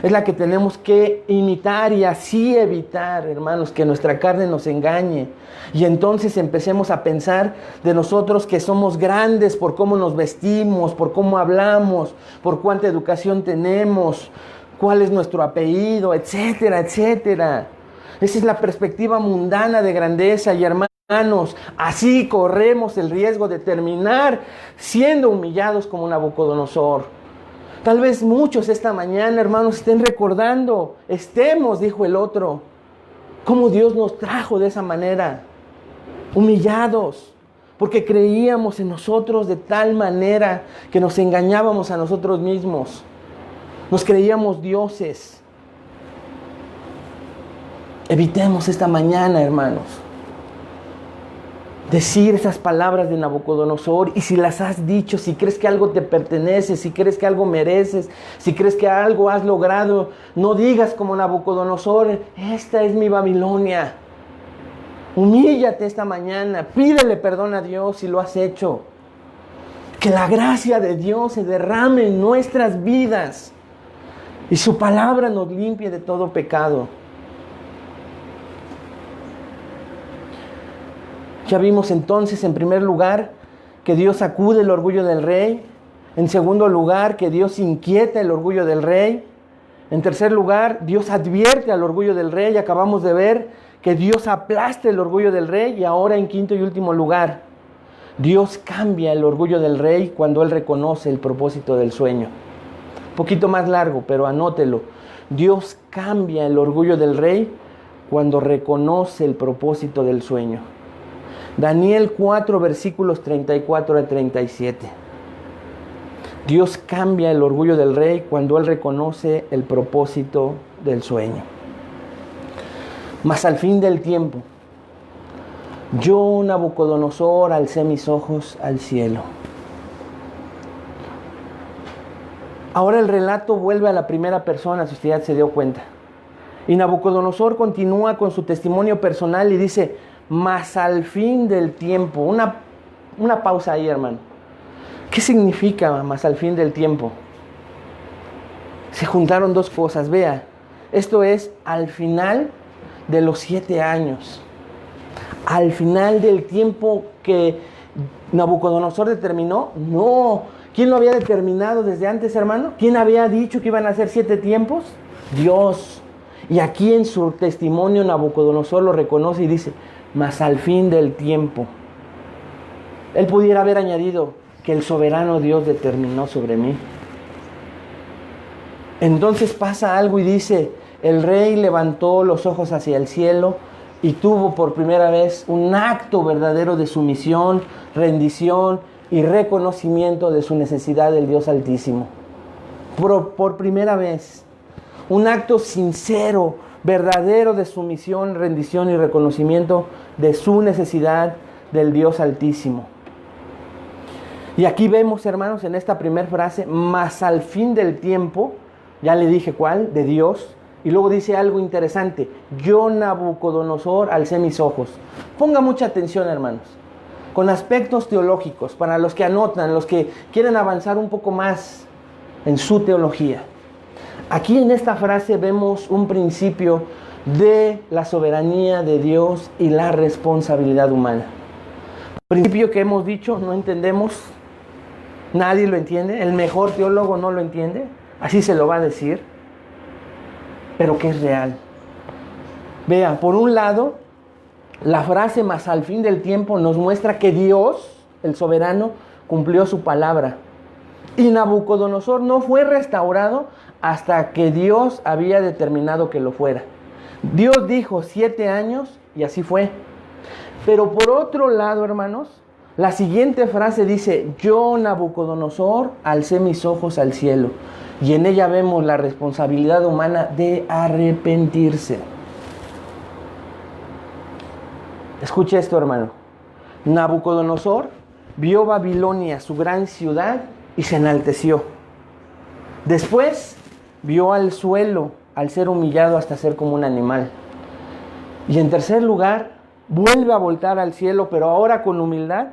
Es la que tenemos que imitar y así evitar, hermanos, que nuestra carne nos engañe. Y entonces empecemos a pensar de nosotros que somos grandes por cómo nos vestimos, por cómo hablamos, por cuánta educación tenemos, cuál es nuestro apellido, etcétera, etcétera. Esa es la perspectiva mundana de grandeza. Y hermanos, así corremos el riesgo de terminar siendo humillados como Nabucodonosor. Tal vez muchos esta mañana, hermanos, estén recordando, dijo el otro, cómo Dios nos trajo de esa manera, humillados, porque creíamos en nosotros de tal manera que nos engañábamos a nosotros mismos, nos creíamos dioses. Evitemos esta mañana, hermanos, decir esas palabras de Nabucodonosor, y si las has dicho, si crees que algo te pertenece, si crees que algo mereces, si crees que algo has logrado, no digas como Nabucodonosor, esta es mi Babilonia. Humíllate esta mañana, pídele perdón a Dios si lo has hecho. Que la gracia de Dios se derrame en nuestras vidas y su palabra nos limpie de todo pecado. Ya vimos entonces, en primer lugar, que Dios sacude el orgullo del rey. En segundo lugar, que Dios inquieta el orgullo del rey. En tercer lugar, Dios advierte al orgullo del rey. Acabamos de ver que Dios aplasta el orgullo del rey. Y ahora, en quinto y último lugar, Dios cambia el orgullo del rey cuando él reconoce el propósito del sueño. Un poquito más largo, pero anótelo. Dios cambia el orgullo del rey cuando reconoce el propósito del sueño. Daniel 4, versículos 34 a 37. Dios cambia el orgullo del rey cuando él reconoce el propósito del sueño. Mas al fin del tiempo, yo, Nabucodonosor, alcé mis ojos al cielo. Ahora el relato vuelve a la primera persona, si usted ya se dio cuenta. Y Nabucodonosor continúa con su testimonio personal y dice, mas al fin del tiempo. Una pausa ahí, hermano. ¿Qué significa mas al fin del tiempo? Se juntaron dos cosas, vea. Esto es al final de los 7 años. Al final del tiempo que Nabucodonosor determinó. No. ¿Quién lo había determinado desde antes, hermano? ¿Quién había dicho que iban a ser 7 tiempos? Dios. Y aquí en su testimonio Nabucodonosor lo reconoce y dice, mas al fin del tiempo. Él pudiera haber añadido que el soberano Dios determinó sobre mí. Entonces pasa algo y dice, el rey levantó los ojos hacia el cielo y tuvo por primera vez un acto verdadero de sumisión, rendición y reconocimiento de su necesidad del Dios Altísimo. Por primera vez, un acto sincero, verdadero de sumisión, rendición y reconocimiento de su necesidad del Dios Altísimo. Y aquí vemos, hermanos, en esta primera frase, mas al fin del tiempo, ya le dije cuál, de Dios, y luego dice algo interesante, yo, Nabucodonosor, alcé mis ojos. Ponga mucha atención, hermanos, con aspectos teológicos, para los que anotan, los que quieren avanzar un poco más en su teología. Aquí en esta frase vemos un principio de la soberanía de Dios y la responsabilidad humana. Principio que hemos dicho, no entendemos, nadie lo entiende, el mejor teólogo no lo entiende, así se lo va a decir, pero que es real. Vean, por un lado, la frase mas al fin del tiempo nos muestra que Dios, el soberano, cumplió su palabra. Y Nabucodonosor no fue restaurado hasta que Dios había determinado que lo fuera. Dios dijo 7 años y así fue. Pero por otro lado, hermanos, la siguiente frase dice, yo, Nabucodonosor, alcé mis ojos al cielo. Y en ella vemos la responsabilidad humana de arrepentirse. Escuche esto, hermano. Nabucodonosor vio Babilonia, su gran ciudad, y se enalteció. Después vio al suelo, al ser humillado hasta ser como un animal. Y en tercer lugar, vuelve a voltar al cielo, pero ahora con humildad,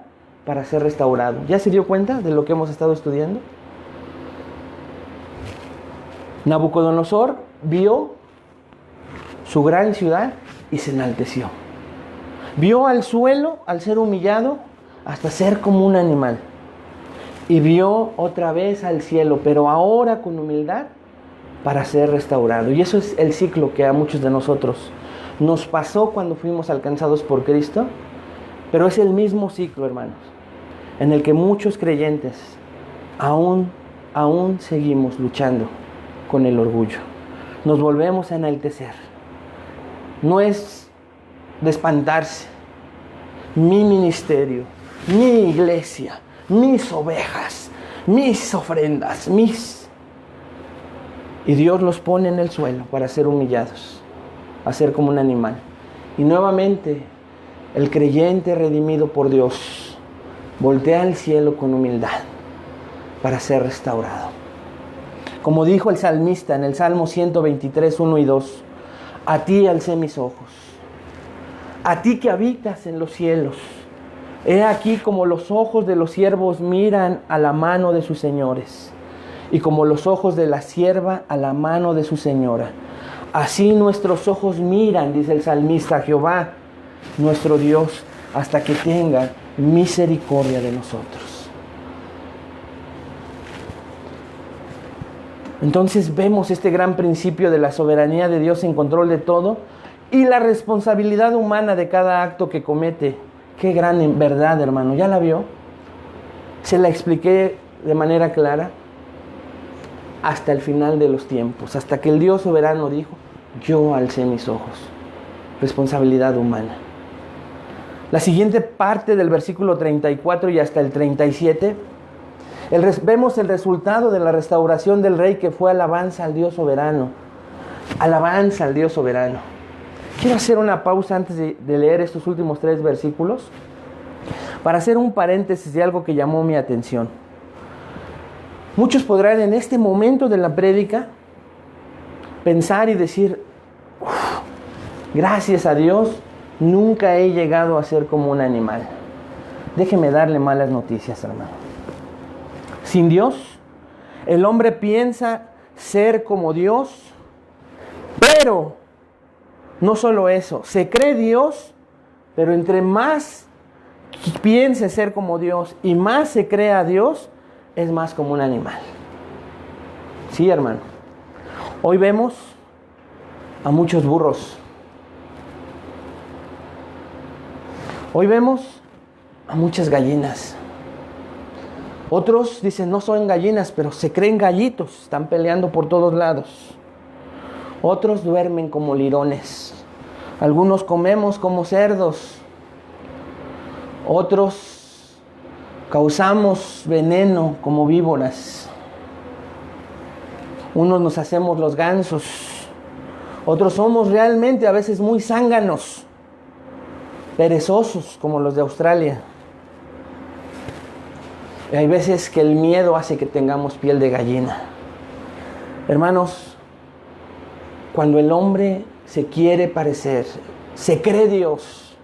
para ser restaurado. ¿Ya se dio cuenta de lo que hemos estado estudiando? Nabucodonosor vio su gran ciudad y se enalteció. Vio al suelo, al ser humillado, hasta ser como un animal. Y vio otra vez al cielo, pero ahora con humildad, para ser restaurado. Y eso es el ciclo que a muchos de nosotros nos pasó cuando fuimos alcanzados por Cristo, pero es el mismo ciclo, hermanos, en el que muchos creyentes aún seguimos luchando con el orgullo. Nos volvemos a enaltecer. No es de espantarse. Mi ministerio, mi iglesia, mis ovejas, mis ofrendas, y Dios los pone en el suelo para ser humillados, a ser como un animal. Y nuevamente el creyente redimido por Dios voltea al cielo con humildad para ser restaurado. Como dijo el salmista en el Salmo 123, 1 y 2, a ti alcé mis ojos, a ti que habitas en los cielos. He aquí como los ojos de los siervos miran a la mano de sus señores, y como los ojos de la sierva a la mano de su señora. Así nuestros ojos miran, dice el salmista, a Jehová, nuestro Dios, hasta que tenga misericordia de nosotros. Entonces vemos este gran principio de la soberanía de Dios en control de todo y la responsabilidad humana de cada acto que comete. Qué gran verdad, hermano. ¿Ya la vio? Se la expliqué de manera clara hasta el final de los tiempos, hasta que el Dios soberano dijo, yo alcé mis ojos. Responsabilidad humana. La siguiente parte del versículo 34 y hasta el 37, vemos el resultado de la restauración del rey, que fue alabanza al Dios soberano. Alabanza al Dios soberano. Quiero hacer una pausa antes de leer estos últimos 3 versículos para hacer un paréntesis de algo que llamó mi atención. Muchos podrán en este momento de la prédica pensar y decir, gracias a Dios, nunca he llegado a ser como un animal. Déjeme darle malas noticias, hermano. Sin Dios, el hombre piensa ser como Dios, pero no solo eso, se cree Dios, pero entre más piense ser como Dios y más se cree a Dios, es más como un animal. Sí, hermano. Hoy vemos a muchos burros. Hoy vemos a muchas gallinas. Otros dicen, no son gallinas, pero se creen gallitos. Están peleando por todos lados. Otros duermen como lirones. Algunos comemos como cerdos. Otros causamos veneno como víboras. Unos nos hacemos los gansos. Otros somos realmente a veces muy zánganos, perezosos como los de Australia. Y hay veces que el miedo hace que tengamos piel de gallina. Hermanos, cuando el hombre se quiere parecer, se cree Dios,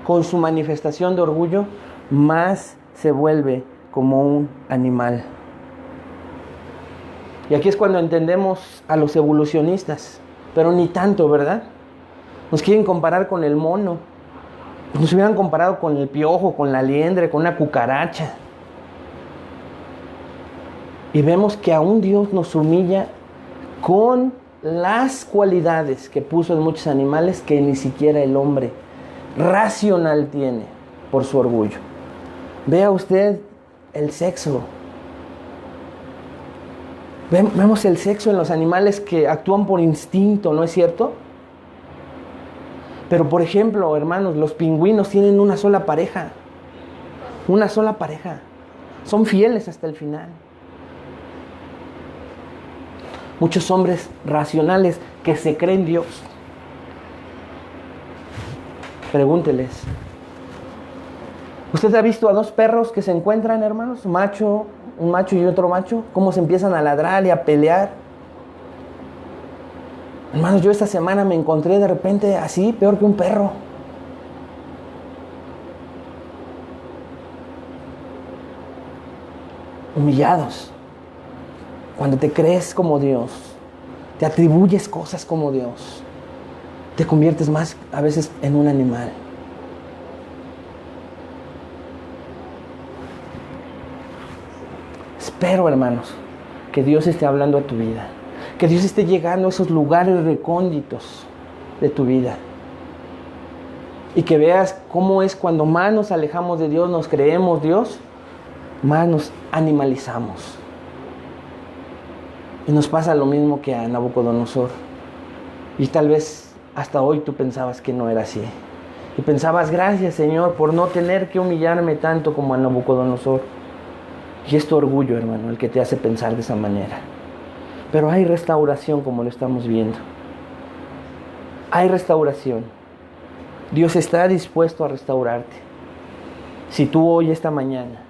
con su manifestación de orgullo, más se vuelve como un animal. Y aquí es cuando entendemos a los evolucionistas, pero ni tanto, ¿verdad? Nos quieren comparar con el mono. Nos hubieran comparado con el piojo, con la liendre, con una cucaracha. Y vemos que aún Dios nos humilla con las cualidades que puso en muchos animales que ni siquiera el hombre racional tiene por su orgullo. Vea usted el sexo. Vemos el sexo en los animales que actúan por instinto, ¿no es cierto? Pero por ejemplo, hermanos, los pingüinos tienen una sola pareja. Una sola pareja. Son fieles hasta el final. Muchos hombres racionales que se creen Dios. Pregúnteles. ¿Usted ha visto a 2 perros que se encuentran, hermanos? Un macho y otro macho. ¿Cómo se empiezan a ladrar y a pelear? Hermanos, yo esta semana me encontré de repente así, peor que un perro. Humillados. Cuando te crees como Dios, te atribuyes cosas como Dios, te conviertes más a veces en un animal. Espero, hermanos, que Dios esté hablando a tu vida, que Dios esté llegando a esos lugares recónditos de tu vida y que veas cómo es cuando más nos alejamos de Dios, nos creemos Dios, más nos animalizamos. Y nos pasa lo mismo que a Nabucodonosor. Y tal vez hasta hoy tú pensabas que no era así. Y pensabas, gracias Señor por no tener que humillarme tanto como a Nabucodonosor. Y es tu orgullo, hermano, el que te hace pensar de esa manera. Pero hay restauración, como lo estamos viendo. Hay restauración. Dios está dispuesto a restaurarte. Si tú hoy, esta mañana,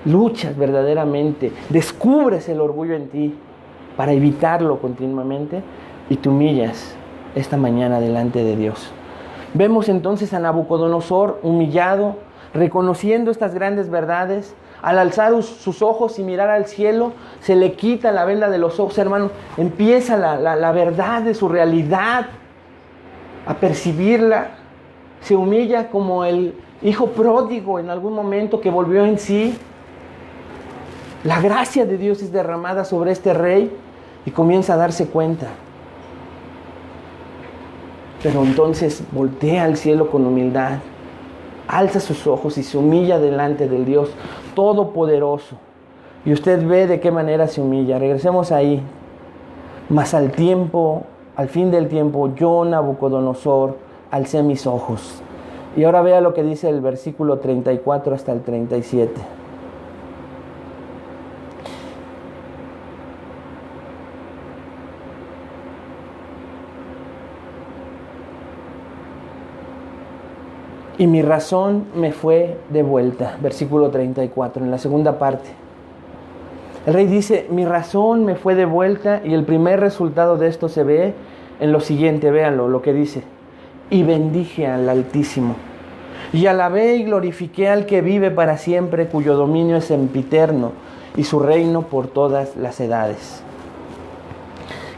luchas verdaderamente, descubres el orgullo en ti para evitarlo continuamente y te humillas esta mañana delante de Dios. Vemos entonces a Nabucodonosor humillado, reconociendo estas grandes verdades. Al alzar sus ojos y mirar al cielo, se le quita la venda de los ojos, hermano. Empieza la verdad de su realidad a percibirla. Se humilla como el hijo pródigo en algún momento que volvió en sí. La gracia de Dios es derramada sobre este rey y comienza a darse cuenta. Pero entonces voltea al cielo con humildad, alza sus ojos y se humilla delante del Dios Todopoderoso. Y usted ve de qué manera se humilla. Regresemos ahí. Mas al fin del tiempo, yo, Nabucodonosor, alcé mis ojos. Y ahora vea lo que dice el versículo 34 hasta el 37. Y mi razón me fue devuelta. Versículo 34, en la segunda parte. El rey dice, mi razón me fue devuelta, y el primer resultado de esto se ve en lo siguiente, véanlo, lo que dice. Y bendije al Altísimo, y alabé y glorifiqué al que vive para siempre, cuyo dominio es sempiterno, y su reino por todas las edades.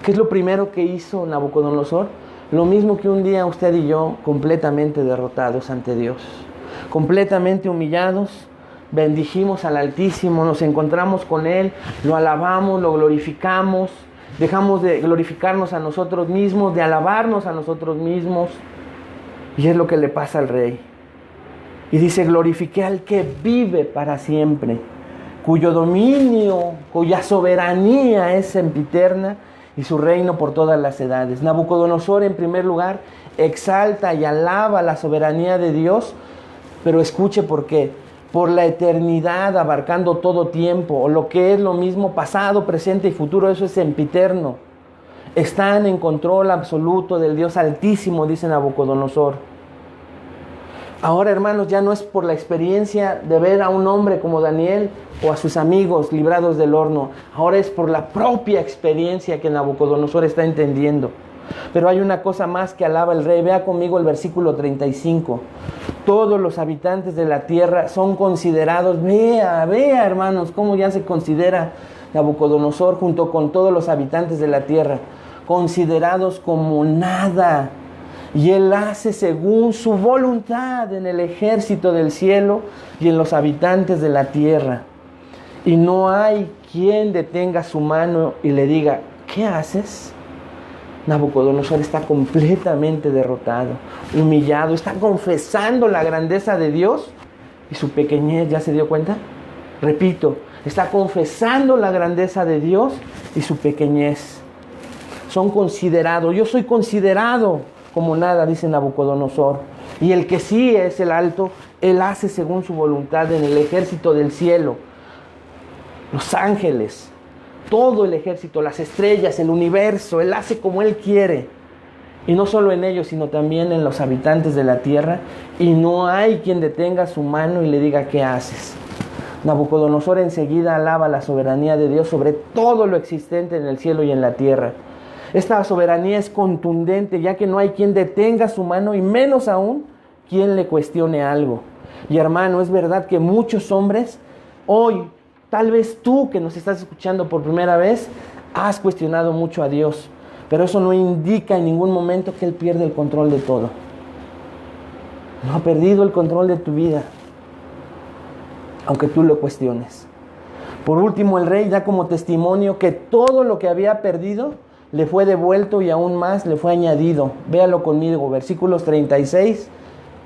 ¿Qué es lo primero que hizo Nabucodonosor? Lo mismo que un día usted y yo, completamente derrotados ante Dios, completamente humillados, bendijimos al Altísimo, nos encontramos con Él, lo alabamos, lo glorificamos, dejamos de glorificarnos a nosotros mismos, de alabarnos a nosotros mismos, y es lo que le pasa al rey. Y dice, glorifiqué al que vive para siempre, cuyo dominio, cuya soberanía es sempiterna, y su reino por todas las edades. Nabucodonosor, en primer lugar, exalta y alaba la soberanía de Dios, pero escuche por qué. Por la eternidad, abarcando todo tiempo, o lo que es lo mismo, pasado, presente y futuro, eso es sempiterno. Están en control absoluto del Dios Altísimo, dice Nabucodonosor. Ahora, hermanos, ya no es por la experiencia de ver a un hombre como Daniel o a sus amigos librados del horno. Ahora es por la propia experiencia que Nabucodonosor está entendiendo. Pero hay una cosa más que alaba el rey. Vea conmigo el versículo 35. Todos los habitantes de la tierra son considerados. Vea, hermanos, cómo ya se considera Nabucodonosor junto con todos los habitantes de la tierra. Considerados como nada. Y Él hace según su voluntad en el ejército del cielo y en los habitantes de la tierra. Y no hay quien detenga su mano y le diga, ¿qué haces? Nabucodonosor está completamente derrotado, humillado, está confesando la grandeza de Dios y su pequeñez. ¿Ya se dio cuenta? Repito, está confesando la grandeza de Dios y su pequeñez. Son considerados, yo soy considerado como nada, dice Nabucodonosor. Y el que sí es el alto, Él hace según su voluntad en el ejército del cielo. Los ángeles, todo el ejército, las estrellas, el universo, Él hace como Él quiere. Y no solo en ellos, sino también en los habitantes de la tierra. Y no hay quien detenga su mano y le diga, ¿qué haces? Nabucodonosor enseguida alaba la soberanía de Dios sobre todo lo existente en el cielo y en la tierra. Esta soberanía es contundente, ya que no hay quien detenga su mano y menos aún quien le cuestione algo. Y hermano, es verdad que muchos hombres hoy, tal vez tú que nos estás escuchando por primera vez, has cuestionado mucho a Dios, pero eso no indica en ningún momento que Él pierde el control de todo. No ha perdido el control de tu vida, aunque tú lo cuestiones. Por último, el rey da como testimonio que todo lo que había perdido le fue devuelto y aún más le fue añadido. Véalo conmigo, versículos 36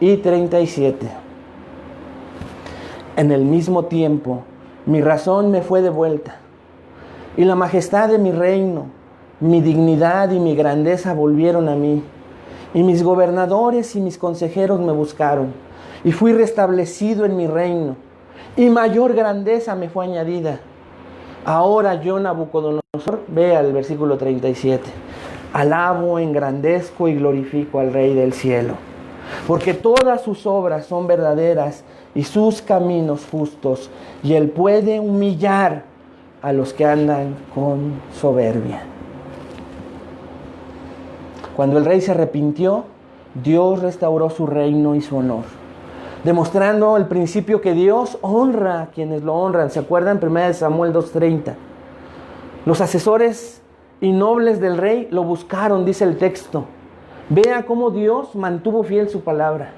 y 37. En el mismo tiempo, mi razón me fue devuelta, y la majestad de mi reino, mi dignidad y mi grandeza volvieron a mí, y mis gobernadores y mis consejeros me buscaron, y fui restablecido en mi reino, y mayor grandeza me fue añadida. Ahora yo, Nabucodonosor, vea el versículo 37, alabo, engrandezco y glorifico al Rey del cielo, porque todas sus obras son verdaderas y sus caminos justos, y Él puede humillar a los que andan con soberbia. Cuando el rey se arrepintió, Dios restauró su reino y su honor, demostrando el principio que Dios honra a quienes lo honran. ¿Se acuerdan? 1 Samuel 2:30. Los asesores y nobles del rey lo buscaron, dice el texto. Vea cómo Dios mantuvo fiel su palabra.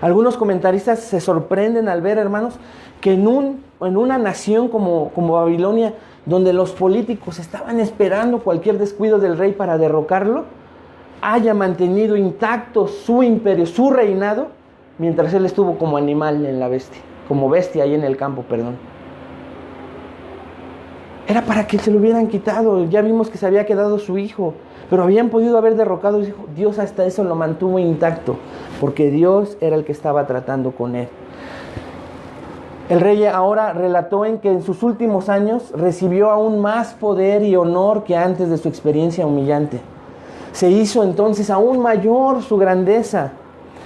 Algunos comentaristas se sorprenden al ver, hermanos, que en una nación como Babilonia, donde los políticos estaban esperando cualquier descuido del rey para derrocarlo, haya mantenido intacto su imperio, su reinado, mientras él estuvo como animal en la bestia, como bestia ahí en el campo, perdón. Era para que se lo hubieran quitado. Ya vimos que se había quedado su hijo, pero habían podido haber derrocado a su hijo. Dios hasta eso lo mantuvo intacto, porque Dios era el que estaba tratando con él. El rey ahora relató en que en sus últimos años recibió aún más poder y honor que antes de su experiencia humillante. Se hizo entonces aún mayor su grandeza.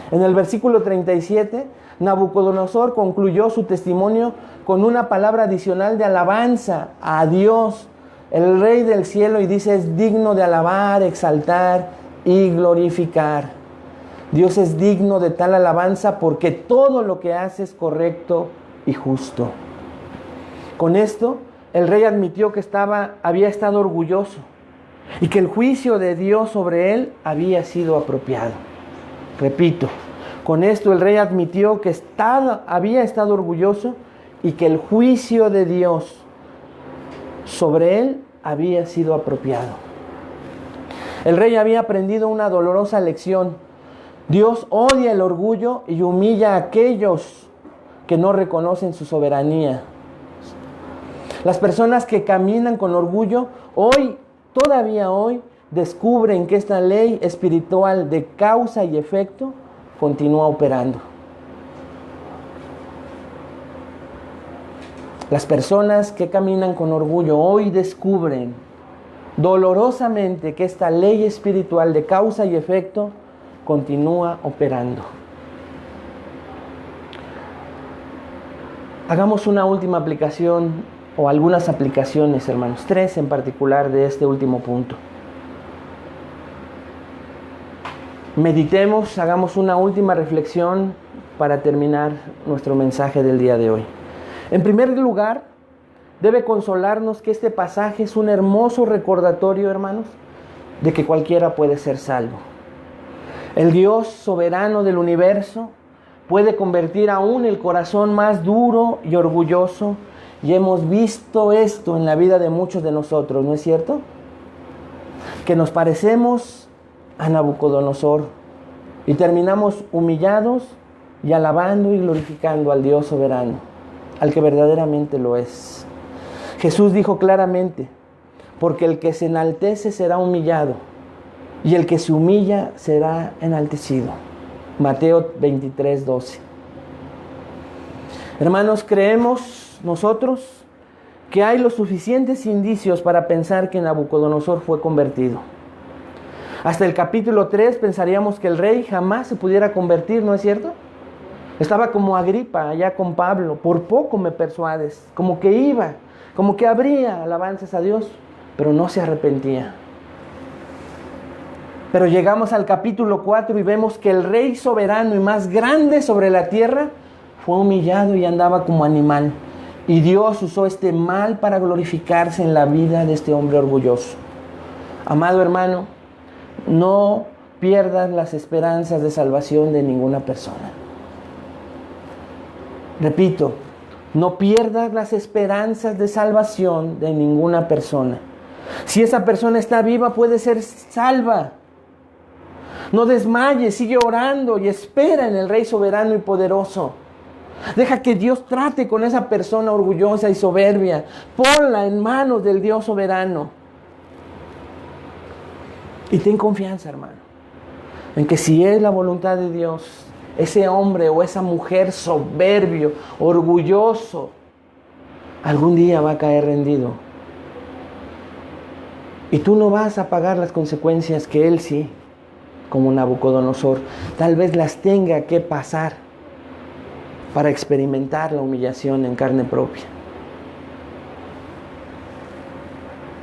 En el versículo 37, Nabucodonosor concluyó su testimonio con una palabra adicional de alabanza a Dios, el Rey del cielo, y dice: es digno de alabar, exaltar y glorificar. Dios es digno de tal alabanza porque todo lo que hace es correcto y justo. Con esto, el rey admitió que había estado orgulloso y que el juicio de Dios sobre él había sido apropiado. Repito, con esto el rey admitió que había estado orgulloso y que el juicio de Dios sobre él había sido apropiado. El rey había aprendido una dolorosa lección. Dios odia el orgullo y humilla a aquellos que no reconocen su soberanía. Las personas que caminan con orgullo todavía hoy, descubren que esta ley espiritual de causa y efecto continúa operando. Las personas que caminan con orgullo hoy descubren dolorosamente que esta ley espiritual de causa y efecto continúa operando. Hagamos una última aplicación, o algunas aplicaciones, hermanos, 3 en particular de este último punto. Meditemos, hagamos una última reflexión para terminar nuestro mensaje del día de hoy. En primer lugar, debe consolarnos que este pasaje es un hermoso recordatorio, hermanos, de que cualquiera puede ser salvo. El Dios soberano del universo puede convertir aún el corazón más duro y orgulloso, y hemos visto esto en la vida de muchos de nosotros, ¿no es cierto? Que nos parecemos a Nabucodonosor y terminamos humillados y alabando y glorificando al Dios soberano, al que verdaderamente lo es. Jesús dijo claramente: porque el que se enaltece será humillado, y el que se humilla será enaltecido. Mateo 23:12. Hermanos, creemos nosotros que hay los suficientes indicios para pensar que Nabucodonosor fue convertido. Hasta el capítulo 3 pensaríamos que el rey jamás se pudiera convertir, ¿no es cierto? Estaba como Agripa allá con Pablo: por poco me persuades. Como que habría alabanzas a Dios, pero no se arrepentía. Pero llegamos al capítulo 4 y vemos que el rey soberano y más grande sobre la tierra fue humillado y andaba como animal. Y Dios usó este mal para glorificarse en la vida de este hombre orgulloso. Amado hermano, no pierdas las esperanzas de salvación de ninguna persona. Repito, no pierdas las esperanzas de salvación de ninguna persona. Si esa persona está viva, puede ser salva. No desmayes, sigue orando y espera en el Rey soberano y poderoso. Deja que Dios trate con esa persona orgullosa y soberbia. Ponla en manos del Dios soberano. Y ten confianza, hermano, en que si es la voluntad de Dios, ese hombre o esa mujer soberbio, orgulloso, algún día va a caer rendido. Y tú no vas a pagar las consecuencias que él sí, como Nabucodonosor. Tal vez las tenga que pasar para experimentar la humillación en carne propia.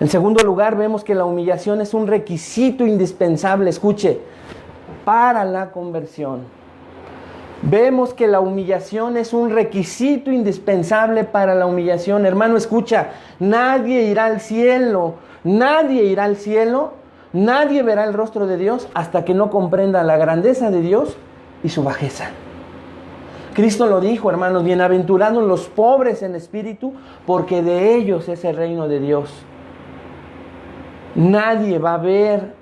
En segundo lugar, vemos que la humillación es un requisito indispensable, escuche, para la conversión. Vemos que la humillación es un requisito indispensable para la humillación. Hermano, escucha, nadie irá al cielo, nadie verá el rostro de Dios hasta que no comprenda la grandeza de Dios y su bajeza. Cristo lo dijo, hermanos, bienaventurados los pobres en espíritu, porque de ellos es el reino de Dios. Nadie va a ver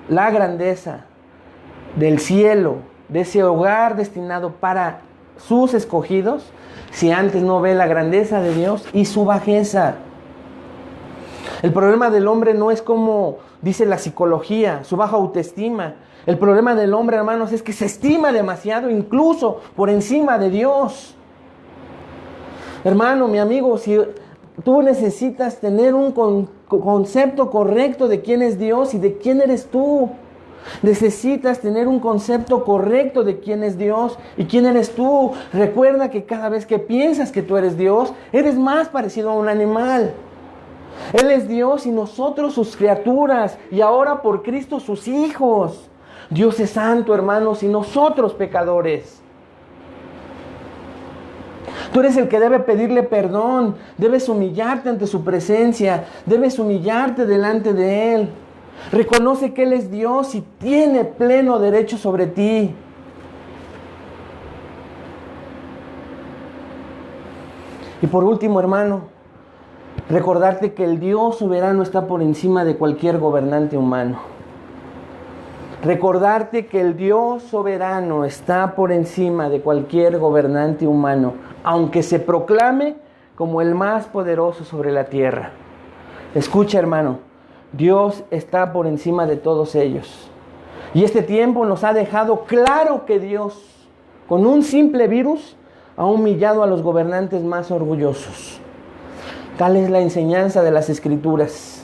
la grandeza del cielo, de ese hogar destinado para sus escogidos, si antes no ve la grandeza de Dios y su bajeza. El problema del hombre no es como dice la psicología, su baja autoestima. El problema del hombre, hermanos, es que se estima demasiado, incluso por encima de Dios. Hermano, mi amigo, si tú necesitas tener un concepto correcto de quién es Dios y de quién eres tú. Necesitas tener un concepto correcto de quién es Dios y quién eres tú. Recuerda que cada vez que piensas que tú eres Dios, eres más parecido a un animal. Él es Dios y nosotros sus criaturas, y ahora por Cristo sus hijos. Dios es santo, hermanos, y nosotros pecadores. Tú eres el que debe pedirle perdón, debes humillarte ante su presencia, debes humillarte delante de Él. Reconoce que Él es Dios y tiene pleno derecho sobre ti. Y por último, hermano, recordarte que el Dios soberano está por encima de cualquier gobernante humano. Recordarte que el Dios soberano está por encima de cualquier gobernante humano, aunque se proclame como el más poderoso sobre la tierra. Escucha, hermano, Dios está por encima de todos ellos. Y este tiempo nos ha dejado claro que Dios, con un simple virus, ha humillado a los gobernantes más orgullosos. Tal es la enseñanza de las Escrituras.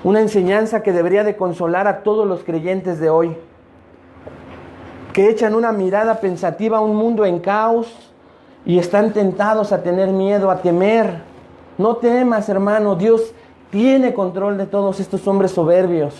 Una enseñanza que debería de consolar a todos los creyentes de hoy, que echan una mirada pensativa a un mundo en caos y están tentados a tener miedo, a temer. No temas, hermano, Dios tiene control de todos estos hombres soberbios.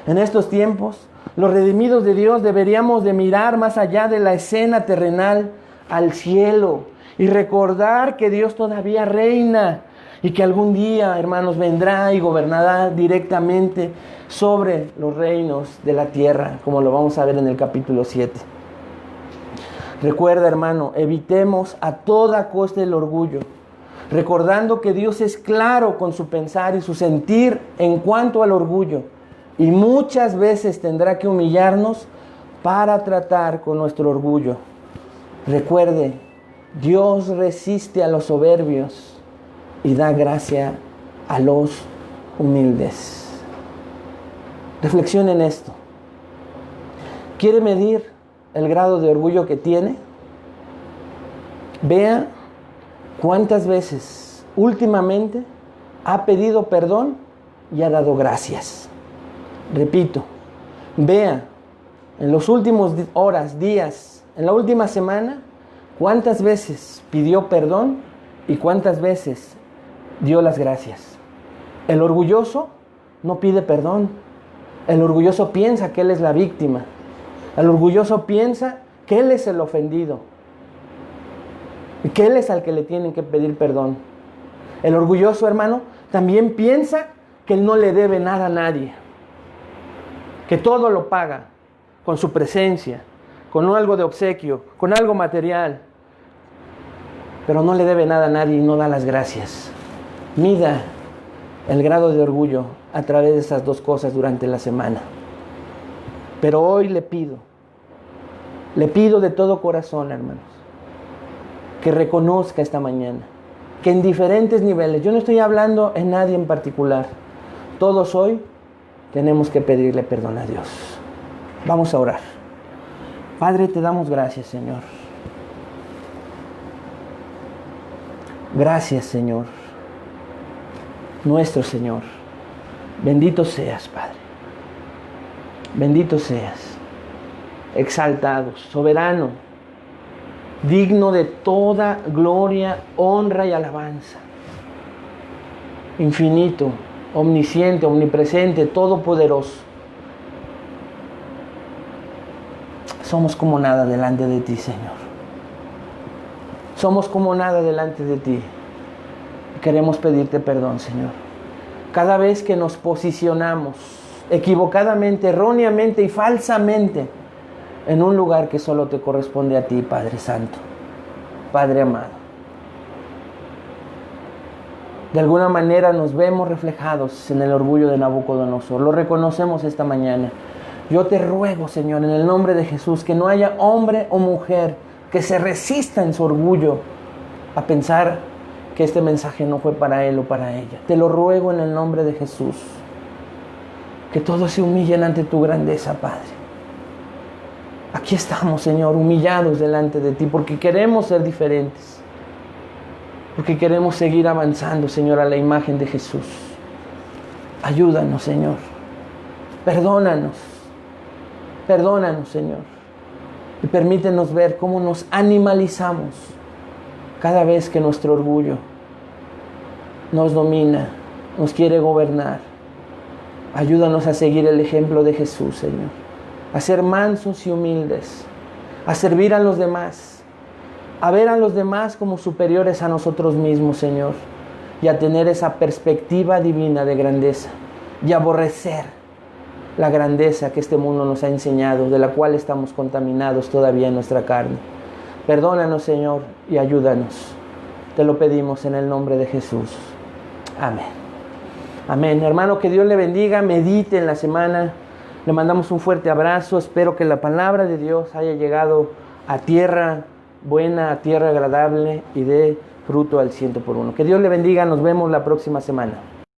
En estos tiempos, los redimidos de Dios deberíamos de mirar más allá de la escena terrenal al cielo y recordar que Dios todavía reina. Y que algún día, hermanos, vendrá y gobernará directamente sobre los reinos de la tierra, como lo vamos a ver en el capítulo 7. Recuerda, hermano, evitemos a toda costa el orgullo, recordando que Dios es claro con su pensar y su sentir en cuanto al orgullo, y muchas veces tendrá que humillarnos para tratar con nuestro orgullo. Recuerde, Dios resiste a los soberbios y da gracia a los humildes. Reflexione en esto. ¿Quiere medir el grado de orgullo que tiene? Vea cuántas veces últimamente ha pedido perdón y ha dado gracias. Repito, vea en los últimos horas, días, en la última semana, cuántas veces pidió perdón y cuántas veces dio las gracias. El orgulloso no pide perdón. El orgulloso piensa que él es la víctima. El orgulloso piensa que él es el ofendido y que él es al que le tienen que pedir perdón. El orgulloso, hermano, también piensa que él no le debe nada a nadie, que todo lo paga con su presencia, con algo de obsequio, con algo material, pero no le debe nada a nadie y no da las gracias. Mida el grado de orgullo a través de esas dos cosas durante la semana. Pero hoy le pido de todo corazón, hermanos, que reconozca esta mañana que en diferentes niveles, yo no estoy hablando en nadie en particular, todos hoy tenemos que pedirle perdón a Dios. Vamos a orar. Padre, te damos gracias, Señor. Gracias, Señor. Nuestro Señor. Bendito seas, Padre. Bendito seas. Exaltado, soberano, digno de toda gloria, honra y alabanza. Infinito, omnisciente, omnipresente, todopoderoso. Somos como nada delante de ti, Señor. Somos como nada delante de ti. Queremos pedirte perdón, Señor. Cada vez que nos posicionamos equivocadamente, erróneamente y falsamente en un lugar que solo te corresponde a ti, Padre Santo, Padre amado. De alguna manera nos vemos reflejados en el orgullo de Nabucodonosor. Lo reconocemos esta mañana. Yo te ruego, Señor, en el nombre de Jesús, que no haya hombre o mujer que se resista en su orgullo a pensar que este mensaje no fue para él o para ella. Te lo ruego en el nombre de Jesús. Que todos se humillen ante tu grandeza, Padre. Aquí estamos, Señor, humillados delante de ti, porque queremos ser diferentes. Porque queremos seguir avanzando, Señor, a la imagen de Jesús. Ayúdanos, Señor. Perdónanos. Perdónanos, Señor. Y permítenos ver cómo nos animalizamos cada vez que nuestro orgullo nos domina, nos quiere gobernar. Ayúdanos a seguir el ejemplo de Jesús, Señor. A ser mansos y humildes, a servir a los demás, a ver a los demás como superiores a nosotros mismos, Señor, y a tener esa perspectiva divina de grandeza y aborrecer la grandeza que este mundo nos ha enseñado, de la cual estamos contaminados todavía en nuestra carne. Perdónanos, Señor, y ayúdanos. Te lo pedimos en el nombre de Jesús. Amén. Amén. Hermano, que Dios le bendiga. Medite en la semana. Le mandamos un fuerte abrazo. Espero que la palabra de Dios haya llegado a tierra buena, a tierra agradable y dé fruto al 100 por uno. Que Dios le bendiga. Nos vemos la próxima semana.